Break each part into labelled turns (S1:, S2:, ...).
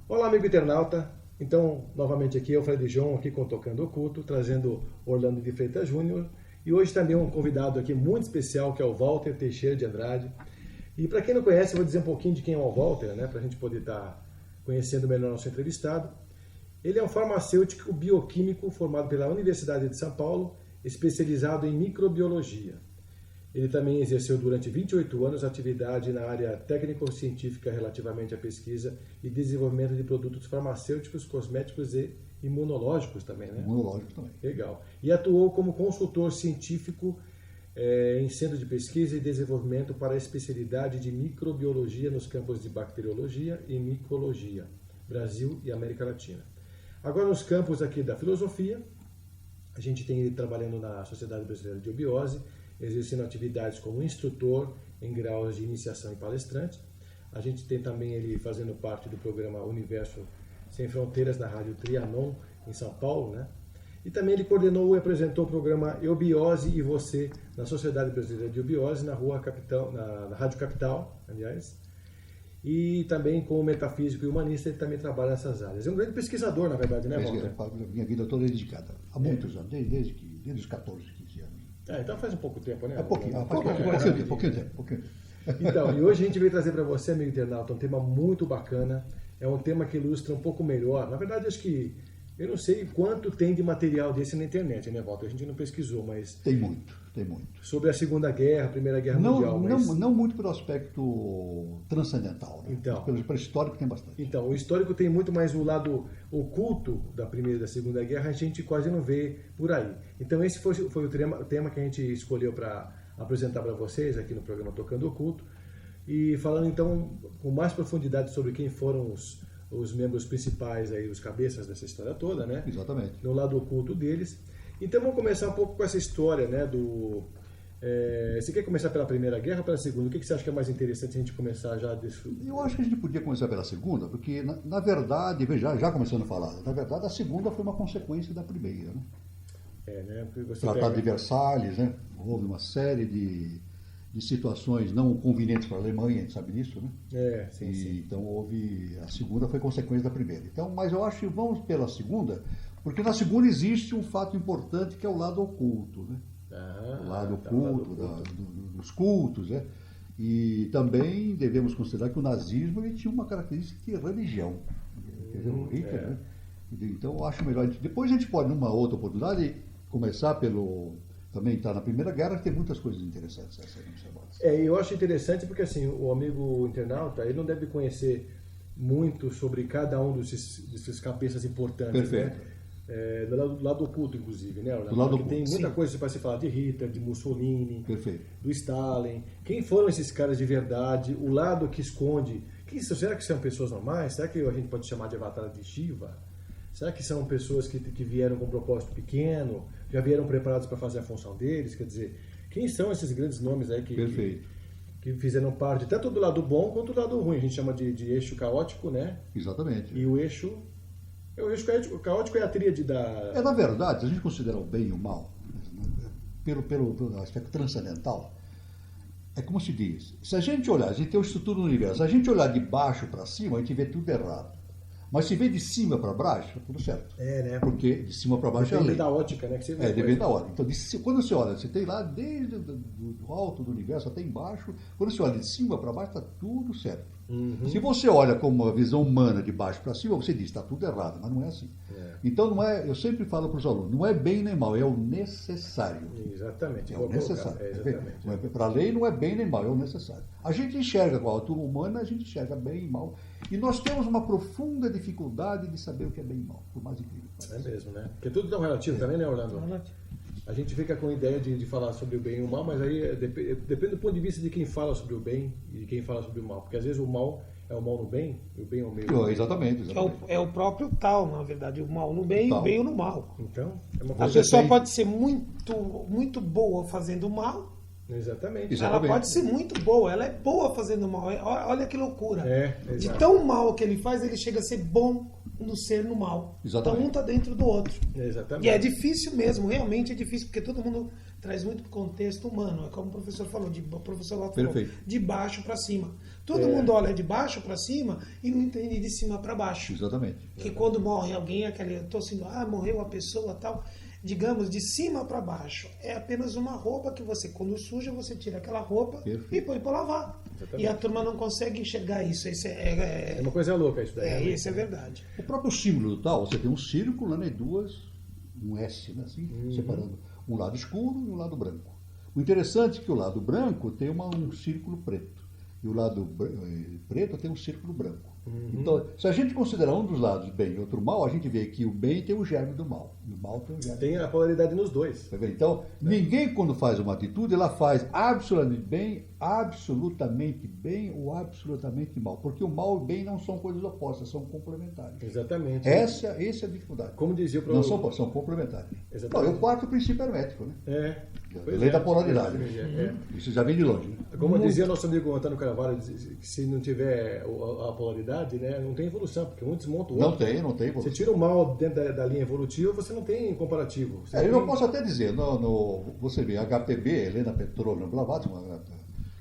S1: Olá, amigo internauta. Então, novamente aqui, eu, Fred João, aqui com Tocando Oculto, trazendo Orlando de Freitas Júnior. E hoje também um convidado aqui muito especial, que é o Walter Teixeira de Andrade. E para quem não conhece, eu vou dizer um pouquinho de quem é o Walter, né, para a gente poder estar conhecendo melhor nosso entrevistado. Ele é um farmacêutico bioquímico formado pela Universidade de São Paulo, especializado em microbiologia. Ele também exerceu durante 28 anos atividade na área técnico-científica relativamente à pesquisa e desenvolvimento de produtos farmacêuticos, cosméticos e imunológicos também, né?
S2: Imunológicos também.
S1: Legal. E atuou como consultor científico em centro de pesquisa e desenvolvimento para a especialidade de microbiologia nos campos de bacteriologia e micologia, Brasil e América Latina. Agora, nos campos aqui da filosofia, a gente tem ele trabalhando na Sociedade Brasileira de Obiose, exercendo atividades como instrutor em graus de iniciação e palestrante. A gente tem também ele fazendo parte do programa Universo Sem Fronteiras na Rádio Trianon, em São Paulo, né? E também ele coordenou e apresentou o programa Eubiose e Você na Sociedade Brasileira de Obiose, na Rádio Capital, aliás. E também como metafísico e humanista, ele também trabalha nessas áreas. É um grande pesquisador, na verdade, né, Walter?
S2: Minha vida toda é dedicada. Há muitos anos, desde os 14, 15 anos.
S1: Então faz um pouco tempo, né?
S2: Pouquinho tempo.
S1: Então, e hoje a gente veio trazer para você, amigo internauta, um tema muito bacana. É um tema que ilustra um pouco melhor. Na verdade, acho que eu não sei quanto tem de material desse na internet, né, Walter? A gente não pesquisou, mas...
S2: Tem muito.
S1: Sobre a Segunda Guerra, a Primeira Guerra Mundial.
S2: Não muito pelo aspecto transcendental, né?
S1: Então,
S2: pelo histórico tem bastante.
S1: Então, o histórico tem muito, mais o lado oculto da Primeira e da Segunda Guerra a gente quase não vê por aí. Então, esse foi o tema que a gente escolheu para apresentar para vocês aqui no programa Tocando Oculto. E falando, então, com mais profundidade sobre quem foram os membros principais, aí, os cabeças dessa história toda, né?
S2: Exatamente.
S1: No lado oculto deles. Então vamos começar um pouco com essa história, né? Você quer começar pela Primeira Guerra ou pela Segunda? O que você acha que é mais interessante a gente começar já?
S2: Eu acho que a gente podia começar pela Segunda, porque na verdade, já começando a falar, na verdade a Segunda foi uma consequência da Primeira, né?
S1: Né?
S2: Tratado de Versalhes, né? Houve uma série de situações não convenientes para a Alemanha, a gente sabe disso, né?
S1: Sim.
S2: Então a Segunda foi consequência da Primeira. Então, mas eu acho que vamos pela Segunda, porque na Segunda existe um fato importante que é o lado oculto, né? O lado oculto dos cultos, né? E também devemos considerar que o nazismo ele tinha uma característica de religião. Hitler, né? Então eu acho melhor. Depois a gente pode, numa outra oportunidade, começar também está na Primeira Guerra, que tem muitas coisas interessantes.
S1: Eu acho interessante porque assim, o amigo internauta ele não deve conhecer muito sobre cada um desses cabeças importantes.
S2: Perfeito.
S1: Né? Do lado oculto, inclusive, né?
S2: Do lado oculto,
S1: tem muita coisa para se falar de Hitler, de Mussolini,
S2: perfeito,
S1: do Stalin. Quem foram esses caras de verdade? O lado que esconde. Será que são pessoas normais? Será que a gente pode chamar de avatar de Shiva? Será que são pessoas que vieram com um propósito pequeno, já vieram preparados para fazer a função deles? Quer dizer, quem são esses grandes nomes aí que fizeram parte tanto do lado bom quanto do lado ruim? A gente chama de eixo caótico, né?
S2: Exatamente.
S1: E o eixo caótico é a tríade da...
S2: Na verdade, se a gente considerar o bem e o mal, pelo aspecto transcendental, é como se diz, se a gente olhar, a gente tem uma estrutura do universo, se a gente olhar de baixo para cima, a gente vê tudo errado. Mas se vê de cima para baixo, tá tudo certo.
S1: Né?
S2: Porque de cima para baixo é a lei.
S1: Depende da ótica, né? Que você vê.
S2: Depende da ótica. Então, quando você olha, você tem lá desde do alto do universo até embaixo, quando você olha de cima para baixo, está tudo certo. Se você olha com uma visão humana de baixo para cima, você diz, está tudo errado, mas não é assim. Então, eu sempre falo para os alunos, não é bem nem mal, é o necessário.
S1: Exatamente.
S2: É o necessário.
S1: Exatamente.
S2: Para a lei não é bem nem mal, é o necessário. A gente enxerga com a altura humana, a gente enxerga bem e mal. E nós temos uma profunda dificuldade de saber o que é bem e mal, por mais incrível que pareça.
S1: É mesmo, né? Porque tudo tão relativo também, né, Orlando? A gente fica com a ideia de falar sobre o bem e o mal, mas aí depende do ponto de vista de quem fala sobre o bem e de quem fala sobre o mal. Porque às vezes o mal é o mal no bem e o bem é o meio.
S2: Exatamente.
S3: É o próprio tal, na verdade. O mal no bem e o bem no mal.
S1: Então, é uma
S3: A
S1: coisa
S3: pessoa pode ser muito boa fazendo mal.
S1: Exatamente.
S3: Ela pode ser muito boa, ela é boa fazendo mal. Olha que loucura.
S1: Exato.
S3: De tão mal que ele faz, ele chega a ser bom. no ser no mal.
S2: Exatamente.
S3: Então um está dentro do outro.
S1: Exatamente.
S3: E é difícil mesmo, realmente é difícil, porque todo mundo traz muito contexto humano. É como o professor falou, o professor Walter falou,
S2: Perfeito.
S3: de baixo para cima. Todo mundo olha de baixo para cima e não entende de cima para baixo.
S2: Exatamente.
S3: Que quando morre alguém, eu tô assim, morreu a pessoa tal, digamos, de cima para baixo. É apenas uma roupa que você, quando suja, você tira aquela roupa e põe para lavar. Exatamente. E a turma não consegue enxergar isso. Isso é
S1: uma coisa louca isso daí.
S3: Isso é verdade.
S2: O próprio símbolo do tal, você tem um círculo, né, um S, né, assim, separando um lado escuro e um lado branco. O interessante é que o lado branco tem um círculo preto. E o lado preto tem um círculo branco. Então, se a gente considerar um dos lados bem e outro mal, a gente vê que o bem tem o germe do mal. E o mal tem o germe.
S1: Tem a polaridade nos dois.
S2: Então, ninguém quando faz uma atitude, ela faz absolutamente bem ou absolutamente mal. Porque o mal e o bem não são coisas opostas, são complementares.
S1: Exatamente.
S2: Essa é a dificuldade.
S1: Como dizia o professor.
S2: Não são complementares.
S1: Exatamente.
S2: E o quarto princípio hermético, né?
S1: Lei
S2: da polaridade. Isso já vem de longe. Né?
S1: Como dizia nosso amigo Antônio Carvalho, que se não tiver a polaridade, né, não tem evolução, porque um desmonta o outro.
S2: Não tem evolução.
S1: Você tira o mal dentro da linha evolutiva, você não tem comparativo.
S2: Eu posso até dizer, você vê, a HPB, Helena Petrovna Blavatsky,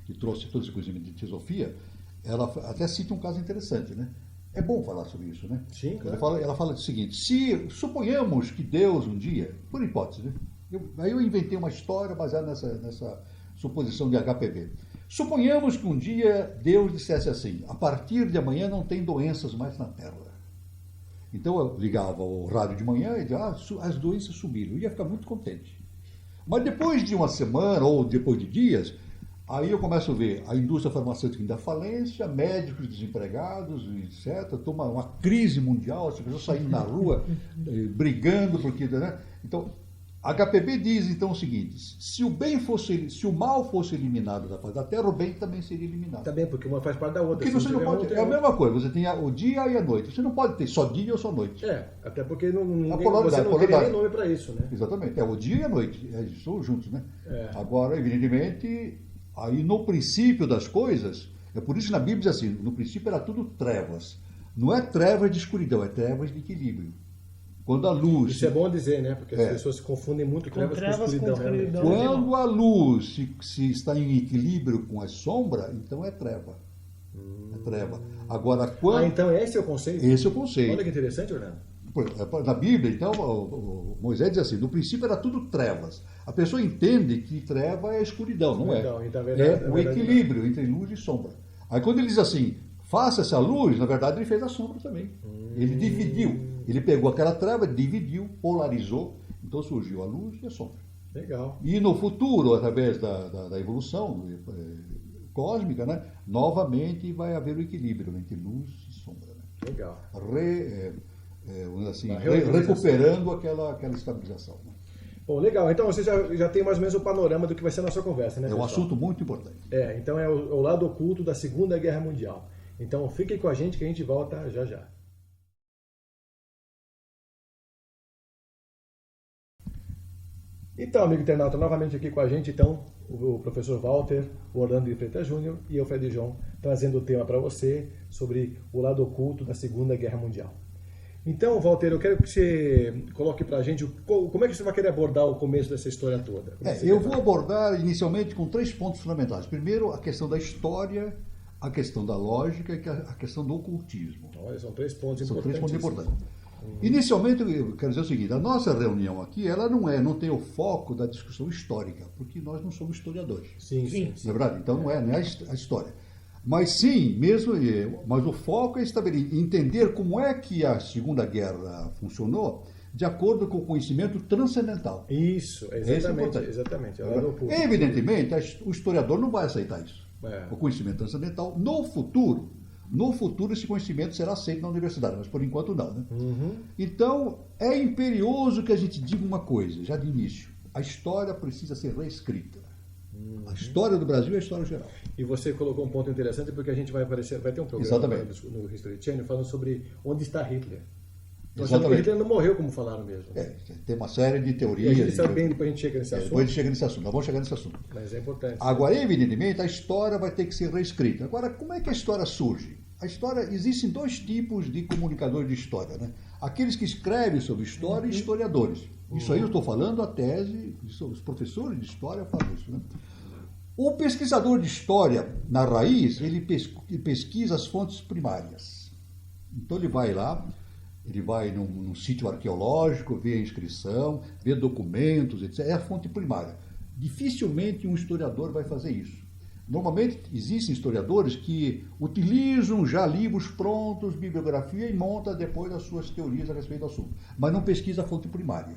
S2: que trouxe todo esse conhecimento de teosofia, ela até cita um caso interessante, né? É bom falar sobre isso, né?
S1: Sim, claro.
S2: Ela fala o seguinte: se suponhamos que Deus um dia, por hipótese, né? Aí eu inventei uma história baseada nessa suposição de HPV. Suponhamos que um dia Deus dissesse assim: a partir de amanhã não tem doenças mais na Terra. Então eu ligava o rádio de manhã e dizia: as doenças sumiram. Eu ia ficar muito contente. Mas depois de uma semana ou depois de dias, aí eu começo a ver a indústria farmacêutica indo à falência, médicos desempregados, etc. Toma uma crise mundial, as pessoas saindo na rua, brigando, porque, né? Então, a HPB diz então o seguinte: se o mal fosse eliminado da face da Terra, o bem também seria eliminado.
S1: Também, porque uma faz parte da outra.
S2: Porque você não pode, é a mesma coisa, você tem o dia e a noite. Você não pode ter só dia ou só noite.
S1: Até porque você não
S2: teria
S1: nem nome para isso, né?
S2: Exatamente, o dia e a noite, são juntos, né? Agora, evidentemente, aí no princípio das coisas, é por isso que na Bíblia diz assim: no princípio era tudo trevas. Não é trevas de escuridão, é trevas de equilíbrio. Quando a luz...
S1: Isso é bom dizer, né? Porque as pessoas se confundem muito com trevas com escuridão.
S2: Quando a luz se está em equilíbrio com a sombra, então é treva. É treva. Agora, quando...
S1: então esse é o conceito?
S2: Esse é o conceito.
S1: Olha que interessante, Orlando.
S2: Na Bíblia, então, o Moisés diz assim: no princípio era tudo trevas. A pessoa entende que treva é escuridão, não é?
S1: Então,
S2: é o equilíbrio entre luz e sombra. Aí quando ele diz assim: faça essa luz, na verdade ele fez a sombra também. Ele dividiu. Ele pegou aquela treva, dividiu, polarizou, então surgiu a luz e a sombra.
S1: Legal.
S2: E no futuro, através da evolução cósmica, né, novamente vai haver o equilíbrio entre luz e sombra. Né?
S1: Legal.
S2: Recuperando aquela estabilização. Né?
S1: Bom, legal. Então você já tem mais ou menos o panorama do que vai ser a nossa conversa, né?
S2: É um assunto muito importante.
S1: Então é o lado oculto da Segunda Guerra Mundial. Então fiquem com a gente que a gente volta já já. Então, amigo internauta, novamente aqui com a gente, então, o professor Walter, o Orlando de Freitas Júnior e eu, Fred João, trazendo o tema para você sobre o lado oculto da Segunda Guerra Mundial. Então, Walter, eu quero que você coloque para a gente como é que você vai querer abordar o começo dessa história toda.
S2: Eu vou abordar inicialmente com 3 pontos fundamentais. Primeiro, a questão da história, a questão da lógica e a questão do ocultismo.
S1: Olha, são 3 pontos importantes.
S2: São 3 pontos importantes. Inicialmente, eu quero dizer o seguinte: a nossa reunião aqui, ela não tem o foco da discussão histórica, porque nós não somos historiadores.
S1: Sim.
S2: Não é verdade? Então não é a história. Mas sim, mas o foco é entender como é que a Segunda Guerra funcionou de acordo com o conhecimento transcendental.
S1: Isso, exatamente.
S2: Evidentemente, o historiador não vai aceitar isso. O conhecimento transcendental, no futuro esse conhecimento será aceito na universidade, mas por enquanto não. Né? Então, é imperioso que a gente diga uma coisa, já de início: a história precisa ser reescrita. A história do Brasil é a história geral.
S1: E você colocou um ponto interessante, porque a gente vai ter um programa no History Channel falando sobre onde está Hitler. Então, Hitler não morreu, como falaram mesmo.
S2: Tem uma série de teorias.
S1: E a gente sabe bem, depois a gente chega nesse assunto.
S2: Depois a gente chega nesse assunto, nós vamos chegar nesse assunto.
S1: Mas é importante.
S2: Agora, evidentemente, a história vai ter que ser reescrita. Agora, como é que a história surge? A história, existem dois tipos de comunicadores de história, né? Aqueles que escrevem sobre história e historiadores. Isso aí eu estou falando a tese, os professores de história falam isso, né? O pesquisador de história, na raiz, ele pesquisa as fontes primárias. Então ele vai lá, ele vai num sítio arqueológico, vê a inscrição, vê documentos, etc. É a fonte primária. Dificilmente um historiador vai fazer isso. Normalmente existem historiadores que utilizam já livros prontos, bibliografia, e montam depois as suas teorias a respeito do assunto. Mas não pesquisa a fonte primária.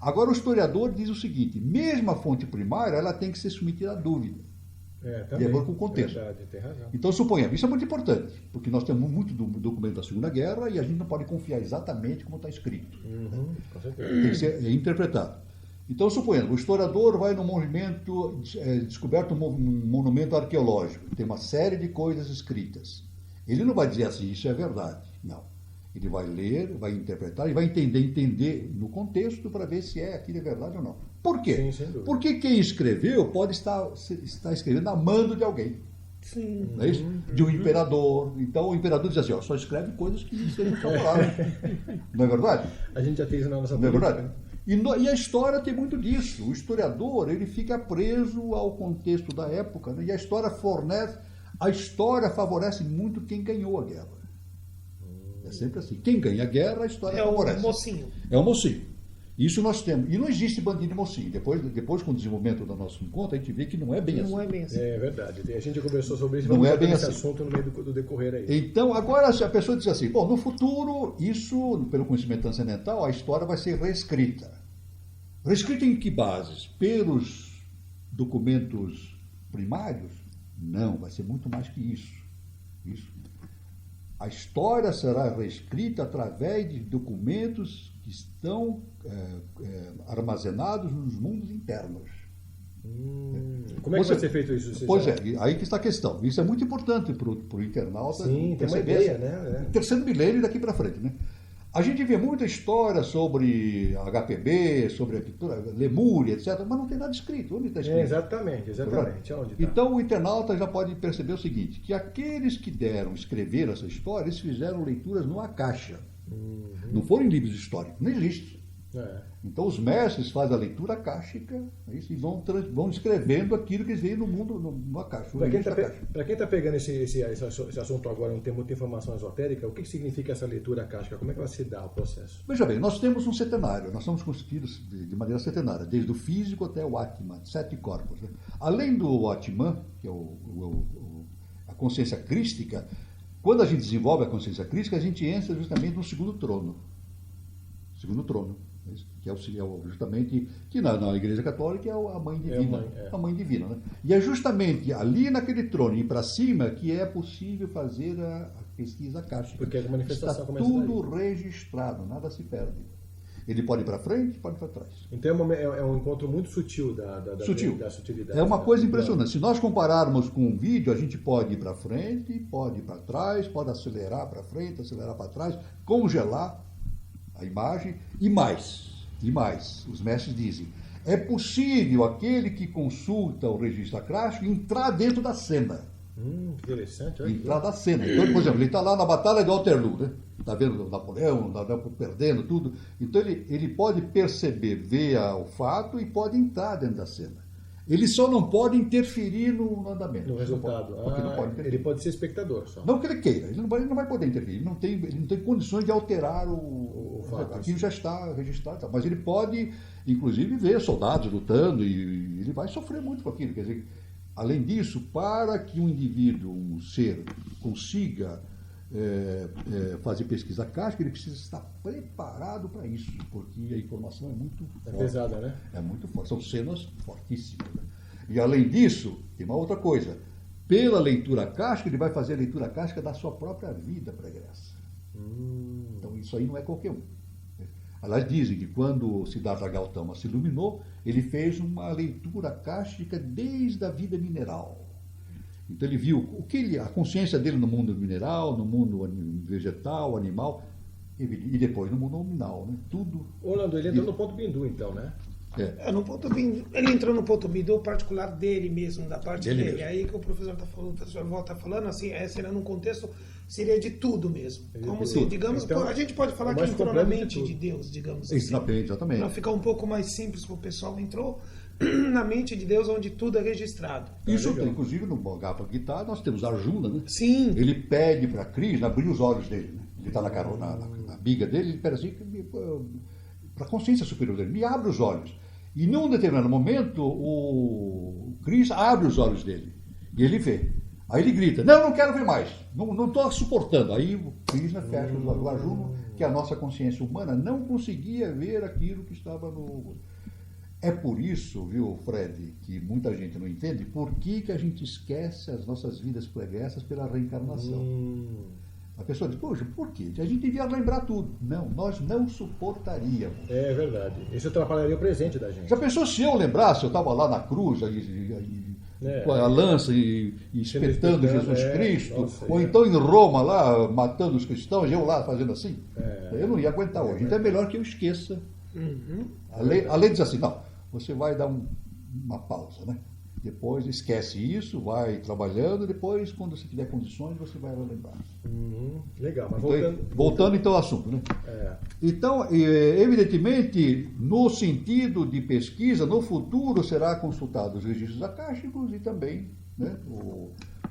S2: Agora o historiador diz o seguinte, mesmo a fonte primária, ela tem que ser submetida à dúvida. De acordo com o contexto.
S1: Verdade, tem razão.
S2: Então, suponhamos, isso é muito importante, porque nós temos muito documento da Segunda Guerra e a gente não pode confiar exatamente como está escrito.
S1: Com certeza.
S2: Tem que ser interpretado. Então, suponhamos, o historiador vai num monumento, descoberto um monumento arqueológico, tem uma série de coisas escritas. Ele não vai dizer assim, isso é verdade. Não. Ele vai ler, vai interpretar e vai entender no contexto para ver se aquilo é verdade ou não. Por quê?
S1: Sim,
S2: porque quem escreveu pode estar escrevendo a mando de alguém.
S3: Sim.
S2: Não é isso? De um imperador. Então o imperador diz assim, ó, só escreve coisas que sejam favoráveis. Não é verdade?
S1: A gente já tem isso na nossa
S2: Não é verdade? E a história tem muito disso. O historiador, ele fica preso ao contexto da época, né? E a história favorece muito quem ganhou a guerra. É sempre assim. Quem ganha a guerra, a história favorece.
S3: É o mocinho.
S2: É o mocinho. Isso nós temos. E não existe bandido e mocinho. Depois, com o desenvolvimento do nosso encontro, a gente vê que não é bem assim.
S3: Não é bem assim.
S1: É verdade. A gente conversou sobre isso.
S2: Não é bem
S1: esse
S2: assim.
S1: assunto no meio do decorrer aí.
S2: Então, agora, se a pessoa diz assim, bom, no futuro, isso, pelo conhecimento transcendental, a história vai ser reescrita. Reescrita em que bases? Pelos documentos primários? Não, vai ser muito mais que isso. A história será reescrita através de documentos que estão armazenados nos mundos internos.
S1: Como é que vai ser feito isso?
S2: Pois é, aí que está a questão. Isso é muito importante para o internauta.
S1: Sim, tem uma ideia, né?
S2: Terceiro milênio daqui para frente, né? A gente vê muita história sobre HPB, sobre a Lemúria, etc., mas não tem nada escrito. Onde está escrito?
S1: Exatamente. Onde tá?
S2: Então o internauta já pode perceber o seguinte, que aqueles que escreveram essa história, eles fizeram leituras no Akasha. Não foram em livros históricos, não existe. Então os mestres fazem a leitura akáshica e vão escrevendo aquilo que eles veem no mundo, no Akasha.
S1: Para quem está pegando esse assunto agora, não tem muita informação esotérica, o que significa essa leitura akáshica? Como é que vai se dar o processo?
S2: Veja bem, nós temos um cetenário, nós somos constituídos de maneira cetenária, desde o físico até o Atman, 7 corpos. Né? Além do Atman, que é a consciência crística, quando a gente desenvolve a consciência crística, a gente entra justamente no segundo trono. Que é justamente, que na Igreja Católica é a Mãe Divina. A Mãe Divina, né? E é justamente ali naquele trono e para cima que é possível fazer a pesquisa akáshica.
S1: Porque a manifestação
S2: está tudo registrado, nada se perde. Ele pode ir para frente, pode ir para trás.
S1: Então é um encontro muito sutil da sutilidade.
S2: É uma coisa impressionante. Se nós compararmos com um vídeo, a gente pode ir para frente, pode ir para trás, pode acelerar para frente, acelerar para trás, congelar a imagem e mais. Os mestres dizem, é possível aquele que consulta o registro akáshico entrar dentro da cena.
S1: Interessante.
S2: Entrar da cena. Então, por exemplo, ele está lá na Batalha de Waterloo, né? Está vendo o Napoleão perdendo tudo. Então ele pode perceber, ver o fato e pode entrar dentro da cena. Ele só não pode interferir no andamento.
S1: No resultado. Ele pode ser espectador só.
S2: Não que ele queira, ele não vai poder interferir. Ele não tem condições de alterar o fato. Aquilo já está registrado. Mas ele pode, inclusive, ver soldados lutando e ele vai sofrer muito com aquilo. Quer dizer, além disso, para que um indivíduo, um ser, consiga fazer pesquisa akáshica, ele precisa estar preparado para isso, porque a informação é muito forte.
S1: É pesada, né?
S2: É muito forte. São cenas fortíssimas. Né? E além disso, tem uma outra coisa. Pela leitura akáshica, ele vai fazer a leitura akáshica da sua própria vida pregressa. Então isso aí não é qualquer um. Aliás, dizem que quando o Siddhartha Gautama se iluminou, ele fez uma leitura akáshica desde a vida mineral. Então ele viu a consciência dele no mundo mineral, no mundo vegetal, animal, e depois no mundo nominal, né? Tudo.
S1: Orlando, ele entrou no ponto Bindu, então, né?
S3: No ponto B, ele entrou no ponto B do particular dele mesmo, da parte dele.
S2: Mesmo.
S3: Aí que o professor volta falando, assim, seria num contexto, seria de tudo mesmo. Como se, digamos,
S1: então,
S3: a gente pode falar que entrou na mente de Deus, digamos assim.
S2: Exatamente.
S3: Para ficar um pouco mais simples para o pessoal, entrou na mente de Deus, onde tudo é registrado.
S2: Isso, inclusive, no Bhagavad Gita, nós temos Arjuna, né?
S3: Sim.
S2: Ele pede para Krishna abrir os olhos dele, né? Ele está na biga dele, ele pede assim, para a consciência superior dele, me abre os olhos. E num determinado momento, o Krishna abre os olhos dele. E ele vê. Aí ele grita, não quero ver mais. Não estou suportando. Aí o Krishna fecha os olhos. O Arjuna, que a nossa consciência humana não conseguia ver aquilo que estava no... É por isso, viu, Fred, que muita gente não entende por que a gente esquece as nossas vidas pregressas pela reencarnação. A pessoa diz, poxa, por quê? A gente devia lembrar tudo. Não, nós não suportaríamos.
S1: É verdade. Isso atrapalharia o presente da gente.
S2: Já pensou se eu lembrasse, eu estava lá na cruz, com a lança e espetando Jesus Cristo,
S1: nossa,
S2: ou então em Roma lá, matando os cristãos, eu lá fazendo assim? Eu não ia aguentar hoje. Então é melhor que eu esqueça. A lei diz assim, não, você vai dar uma pausa, né? Depois esquece isso, vai trabalhando, depois, quando você tiver condições, você vai lembrar.
S1: Legal, mas
S2: voltando então ao assunto, né? Então, evidentemente, no sentido de pesquisa, no futuro será consultado os registros akáshicos e também, né,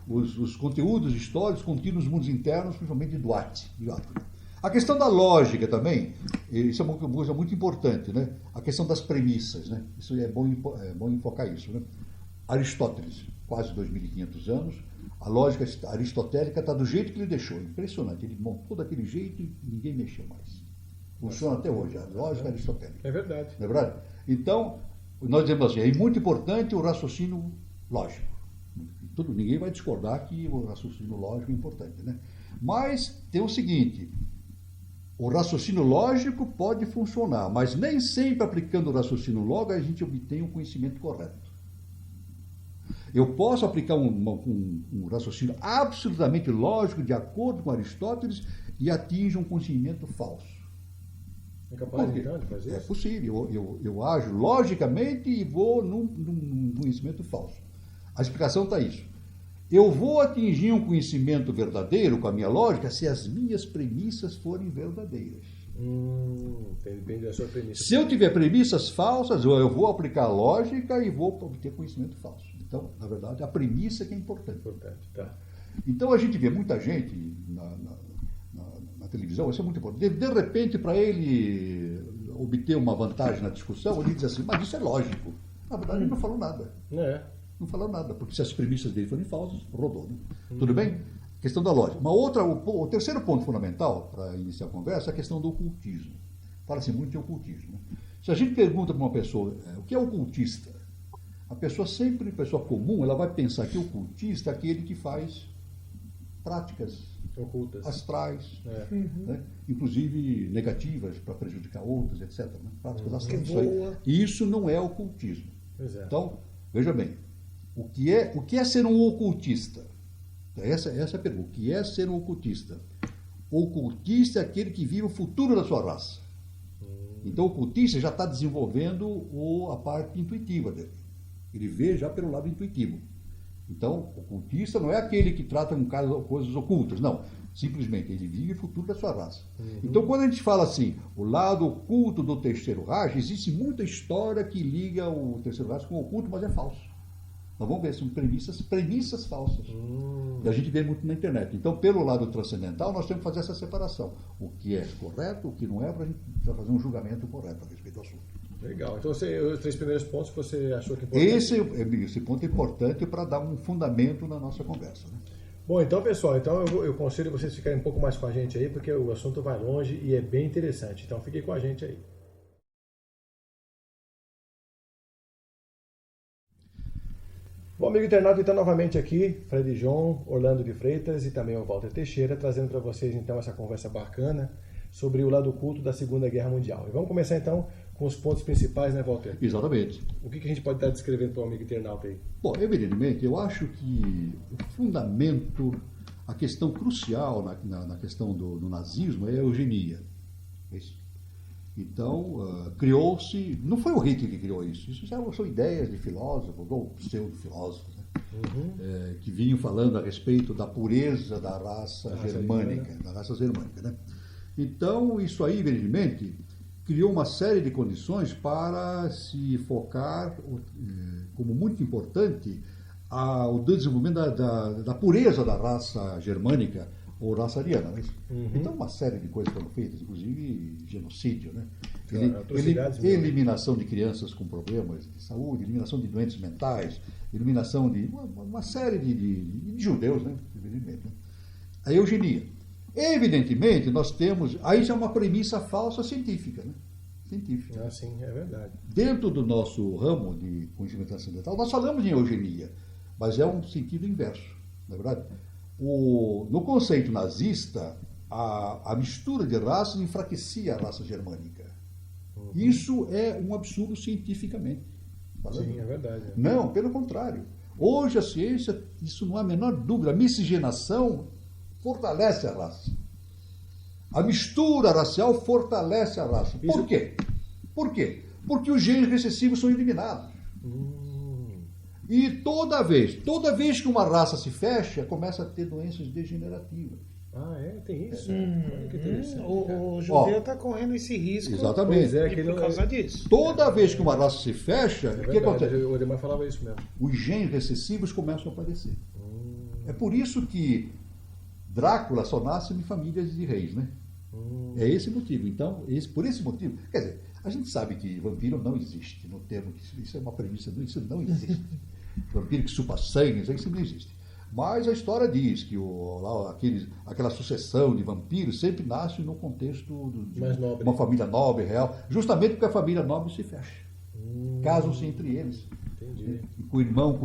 S2: os conteúdos históricos contidos nos mundos internos, principalmente do Atma. A questão da lógica também, isso é uma coisa muito importante, né? A questão das premissas, né? Isso é bom enfocar isso, né? Aristóteles, quase 2.500 anos, a lógica aristotélica está do jeito que ele deixou. Impressionante, ele montou daquele jeito e ninguém mexeu mais. Funciona até hoje, a lógica aristotélica.
S1: É verdade.
S2: Não é verdade? Então, nós dizemos assim, é muito importante o raciocínio lógico. Ninguém vai discordar que o raciocínio lógico é importante, né? Mas tem o seguinte, o raciocínio lógico pode funcionar, mas nem sempre aplicando o raciocínio lógico a gente obtém o conhecimento correto. Eu posso aplicar um raciocínio absolutamente lógico, de acordo com Aristóteles, e atingir um conhecimento falso.
S1: É capaz então de fazer isso?
S2: É possível. Eu ajo logicamente e vou num conhecimento falso. A explicação está isso. Eu vou atingir um conhecimento verdadeiro com a minha lógica se as minhas premissas forem verdadeiras.
S1: Depende da sua premissa.
S2: Se eu tiver premissas falsas, eu vou aplicar a lógica e vou obter conhecimento falso. Então, na verdade, a premissa que é importante.
S1: Tá.
S2: Então, a gente vê muita gente na televisão, isso é muito importante. De repente, para ele obter uma vantagem na discussão, ele diz assim, mas isso é lógico. Na verdade, ele não falou nada. Não falou nada, porque se as premissas dele forem falsas, rodou. Né? Tudo bem? Questão da lógica. O terceiro ponto fundamental para iniciar a conversa é a questão do ocultismo. Fala-se muito de ocultismo. Né? Se a gente pergunta para uma pessoa o que é ocultista, a pessoa comum, ela vai pensar que o ocultista é aquele que faz práticas
S1: ocultas,
S2: astrais, né? Inclusive negativas para prejudicar outros, etc. Né? Práticas astrais. Isso não é ocultismo. Então, veja bem, o que é ser um ocultista? Essa é a pergunta. O que é ser um ocultista? O ocultista é aquele que vive o futuro da sua raça. Então, o ocultista já está desenvolvendo a parte intuitiva dele. Ele vê já pelo lado intuitivo. Então, o ocultista não é aquele que trata com coisas ocultas, não. Simplesmente, ele vive o futuro da sua raça. Então, quando a gente fala assim, o lado oculto do terceiro raio, existe muita história que liga o terceiro raio com o oculto, mas é falso. Nós vamos ver, são premissas falsas. E a gente vê muito na internet. Então, pelo lado transcendental, nós temos que fazer essa separação. O que é correto, o que não é, para a gente fazer um julgamento correto a respeito do assunto.
S1: Legal. Então, os 3 primeiros pontos que você achou que é importante?
S2: Esse ponto é importante para dar um fundamento na nossa conversa. Né?
S1: Bom, então, pessoal, eu aconselho vocês ficarem um pouco mais com a gente aí, porque o assunto vai longe e é bem interessante. Então, fiquem com a gente aí. Bom, amigo internauta, então novamente aqui, Fred João, Orlando de Freitas e também o Walter Teixeira, trazendo para vocês então essa conversa bacana sobre o lado oculto da Segunda Guerra Mundial. E vamos começar então com os pontos principais, né, Walter?
S2: Exatamente.
S1: O que a gente pode estar descrevendo para o amigo internauta aí?
S2: Bom, evidentemente, eu acho que o fundamento, a questão crucial na questão do nazismo é a eugenia. É isso. Então, criou-se, não foi o Hitler que criou isso já são ideias de filósofos, ou pseudo-filósofos, né? Que vinham falando a respeito da pureza da raça germânica, né? Então, isso aí, evidentemente, criou uma série de condições para se focar, como muito importante, o desenvolvimento da pureza da raça germânica, ou raça ariana. Né? Então, uma série de coisas foram feitas, inclusive genocídio, né? Eliminação de crianças com problemas de saúde, eliminação de doentes mentais, eliminação de uma série de judeus, né? Evidentemente, né? A eugenia. Evidentemente, nós temos... Aí já é uma premissa falsa científica, né? Científica.
S1: Sim, é verdade.
S2: Dentro do nosso ramo de conhecimento transcendental, nós falamos em eugenia, mas é um sentido inverso, não é verdade? No conceito nazista, a mistura de raças enfraquecia a raça germânica. Isso é um absurdo cientificamente. Falando.
S1: Sim, é verdade.
S2: Não, pelo contrário. Hoje a ciência, isso não há a menor dúvida, a miscigenação fortalece a raça. A mistura racial fortalece a raça. Por quê? Por quê? Porque os genes recessivos são eliminados. E toda vez que uma raça se fecha, começa a ter doenças degenerativas.
S1: Tem isso. Que interessante.
S3: O judeu está correndo esse risco.
S2: Exatamente.
S3: Por causa disso.
S2: Toda vez que uma raça se fecha, o que acontece?
S1: O Odemar falava isso mesmo.
S2: Os genes recessivos começam a aparecer. É por isso que Drácula só nasce em famílias de reis, né? É esse motivo. Então, por esse motivo, quer dizer, a gente sabe que vampiro não existe, no termo que isso é uma premissa, isso não existe. Vampiro que supa sangue, isso não existe. Mas a história diz que aquela sucessão de vampiros sempre nasce no contexto de uma família nobre, real, justamente porque a família nobre se fecha. Casam-se entre eles.
S1: Entendi.
S2: Com irmão,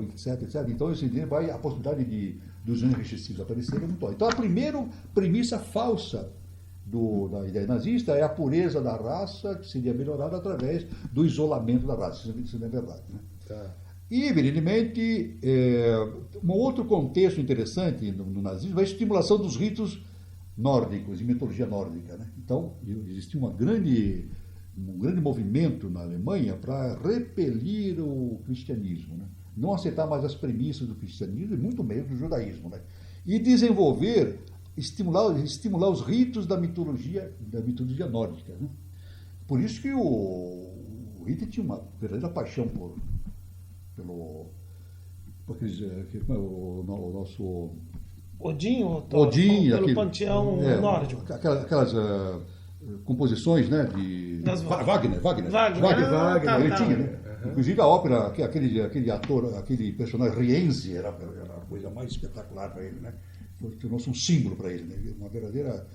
S2: etc. Então, a possibilidade dos genes recessivos aparecerem muito alta. Então, a primeira premissa falsa da ideia nazista é a pureza da raça, que seria melhorada através do isolamento da raça. Isso não é verdade. Né?
S1: Tá.
S2: E, evidentemente, um outro contexto interessante no nazismo é a estimulação dos ritos nórdicos, de mitologia nórdica. Né? Então, existia um grande movimento na Alemanha para repelir o cristianismo, né? Não aceitar mais as premissas do cristianismo e muito menos do judaísmo. Né? E desenvolver, estimular os ritos da mitologia nórdica. Né? Por isso que o Hitler tinha uma verdadeira paixão pelo nosso
S3: Odin,
S2: pelo
S3: panteão nórdico.
S2: Aquelas composições, né, de Wagner. Ele tinha, né? Inclusive a ópera, aquele ator, aquele personagem Rienzi era a coisa mais espetacular para ele, né? Tornou-se um símbolo para ele, né? Uma verdadeira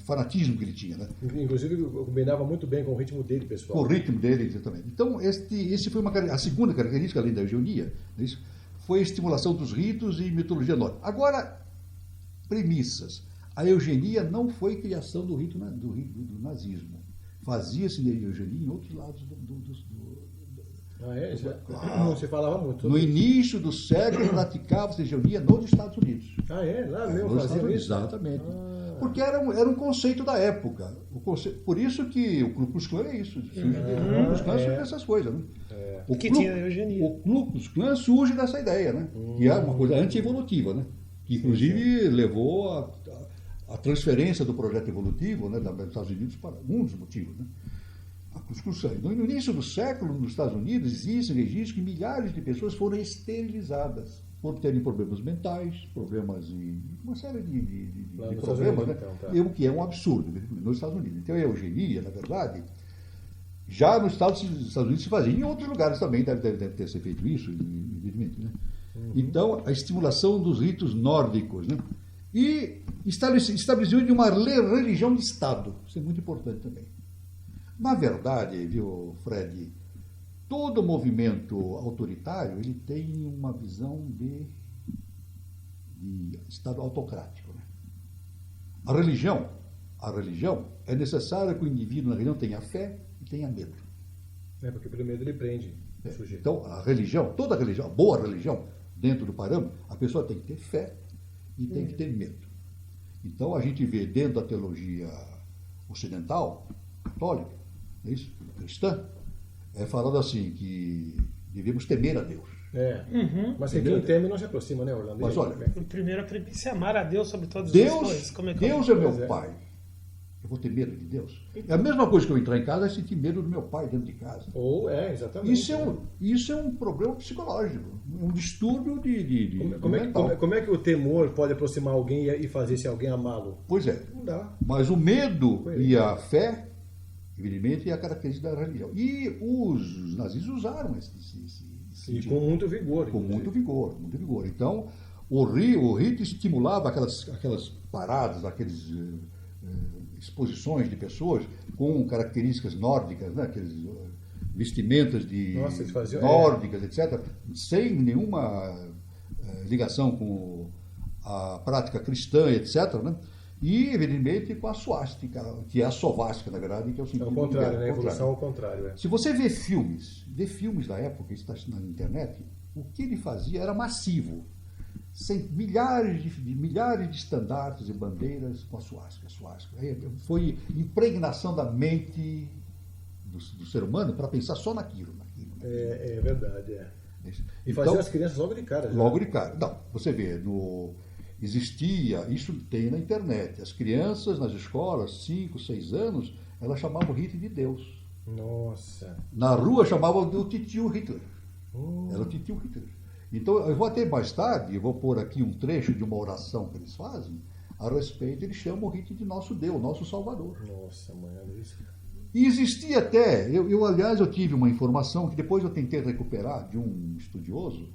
S2: fanatismo que ele tinha, né?
S1: Inclusive combinava muito bem com o ritmo dele, pessoal.
S2: Com o ritmo dele, exatamente. Então, esse foi a segunda característica, além da eugenia, isso foi a estimulação dos ritos e mitologia nórdica. Agora, premissas. A eugenia não foi criação do rito do nazismo. Fazia-se eugenia em outros lados
S1: Você falava muito.
S2: No início do século, praticava-se eugenia nos Estados Unidos.
S1: Lá mesmo faziam isso?
S2: Exatamente. Porque era um conceito da época. Por isso que o Ku Klux Klan é isso. O Ku Klux Klan surge dessas coisas. Né?
S3: Tinha eugenia.
S2: O Ku Klux Klan surge dessa ideia, né? Que é uma coisa anti-evolutiva, né? Que inclusive levou a transferência do projeto evolutivo, né, dos Estados Unidos para um dos motivos. Né? A Ku Klux Klan. No início do século, nos Estados Unidos, existem registros que milhares de pessoas foram esterilizadas por terem problemas mentais, problemas de uma série de problemas, né? Então, o que é um absurdo nos Estados Unidos. Então, a eugenia, na verdade, já nos Estados Unidos se fazia, em outros lugares também deve ter sido feito isso, evidentemente. Né? Então, a estimulação dos ritos nórdicos, né? E estabeleceu de uma religião de Estado. Isso é muito importante também. Na verdade, viu, Fred, todo movimento autoritário ele tem uma visão de Estado autocrático. Né? A religião é necessário que o indivíduo na religião tenha fé e tenha medo.
S1: Porque pelo medo ele prende o sujeito.
S2: Então, toda religião, a boa religião, dentro do parâmetro, a pessoa tem que ter fé e tem que ter medo. Então, a gente vê dentro da teologia ocidental católica, é isso? Cristã, é falado assim, que devemos temer a Deus.
S1: Mas quem teme não se aproxima, né, Orlando?
S2: Mas olha,
S3: o primeiro a se amar a Deus sobre todas as coisas.
S2: Deus é meu pai. Eu vou ter medo de Deus. É a mesma coisa que eu entrar em casa e sentir medo do meu pai dentro de casa.
S1: Exatamente.
S2: Isso é um problema psicológico, um distúrbio de
S1: como é que o temor pode aproximar alguém e fazer esse alguém amá-lo?
S2: Pois é.
S1: Não dá.
S2: Mas o medo e a fé, evidentemente, é a característica da religião. E os nazistas usaram
S1: e com muito vigor.
S2: Com muito vigor. Então, o Hitler estimulava aquelas paradas, aqueles exposições de pessoas com características nórdicas, né? Aqueles vestimentas nórdicas, etc., sem nenhuma ligação com a prática cristã, etc., né? E, evidentemente, com a suástica, que é a sovástica, na verdade, que é o sentido.
S1: É o contrário, né? A evolução ao contrário.
S2: Se você vê filmes da época, isso está na internet, o que ele fazia era massivo. Milhares de estandartes e bandeiras com a suástica. Foi impregnação da mente do ser humano para pensar só naquilo.
S1: É verdade, E fazer então, as crianças logo de cara.
S2: Logo de cara. Não, você vê, existia, isso tem na internet, as crianças nas escolas, 5, 6 anos, elas chamavam Hitler de Deus.
S1: Nossa.
S2: Na rua chamavam o titio Hitler. Era o titio Hitler. Então, eu vou até mais tarde, eu vou pôr aqui um trecho de uma oração que eles fazem, a respeito, eles chamam o Hitler de nosso Deus, nosso Salvador.
S1: Nossa, mãe, olha isso.
S2: E existia até, aliás, eu tive uma informação que depois eu tentei recuperar de um estudioso,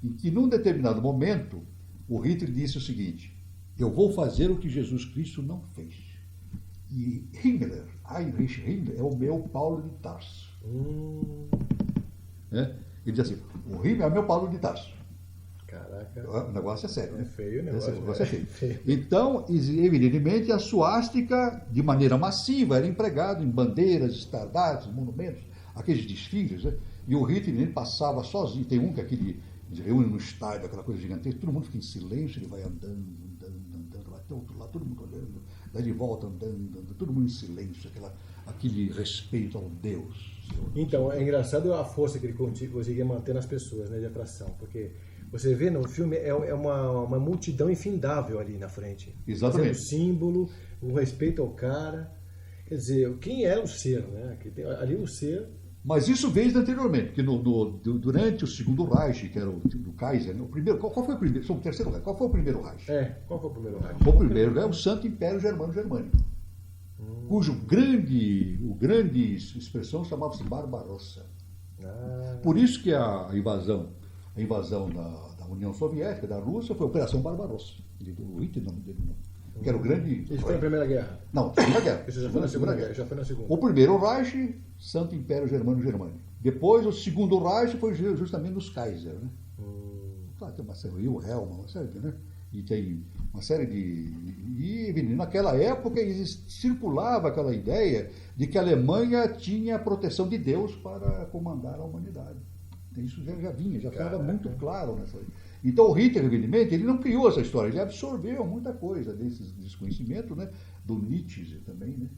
S2: em que num determinado momento, o Hitler disse o seguinte: eu vou fazer o que Jesus Cristo não fez. E Heinrich Himmler, é o meu Paulo de Tarso. Ele diz assim: o Himmler é o meu Paulo de Tarso.
S1: Caraca.
S2: O negócio é sério, né?
S1: É feio o negócio.
S2: O negócio é feio. Então, evidentemente, a suástica, de maneira massiva, era empregada em bandeiras, estandartes, monumentos, aqueles desfiles, né? E o Hitler ele passava sozinho. Tem um que eles reúnem no estádio, aquela coisa gigantesca, todo mundo fica em silêncio, ele vai andando, vai até outro lado, todo mundo olhando, daí de volta andando, todo mundo em silêncio, aquele respeito ao Deus.
S1: Então, é engraçado a força que ele conseguia manter nas pessoas, né, de atração, porque você vê no filme, é uma multidão infindável ali na frente.
S2: Exatamente.
S1: O símbolo, o respeito ao cara, quer dizer, quem era o ser, né? Ali o ser...
S2: Mas isso veio anteriormente, porque durante o segundo Reich, que era o do Kaiser, né, o primeiro, qual foi o primeiro? O terceiro Reich. Qual foi o primeiro Reich?
S1: Qual foi o primeiro Reich?
S2: O primeiro é o Santo Império Germânico, cujo grande expressão chamava-se Barbarossa. Por isso que a invasão da União Soviética, da Rússia, foi a Operação Barbarossa. O Hitler não dele não. Que era o grande...
S1: Isso foi na Primeira Guerra?
S2: Não, na Segunda Guerra.
S1: Isso já foi na Segunda Guerra. Já foi na Segunda.
S2: O primeiro Reich, Santo Império Germânico. Depois, o segundo Reich foi justamente nos Kaiser, né? Claro, tem uma série, o Wilhelm, uma série, né? E tem uma série E naquela época circulava aquela ideia de que a Alemanha tinha a proteção de Deus para comandar a humanidade. Isso já estava muito claro nessa. Então o Hitler, evidentemente, ele não criou essa história, ele absorveu muita coisa desse conhecimento, né? Do Nietzsche também, né?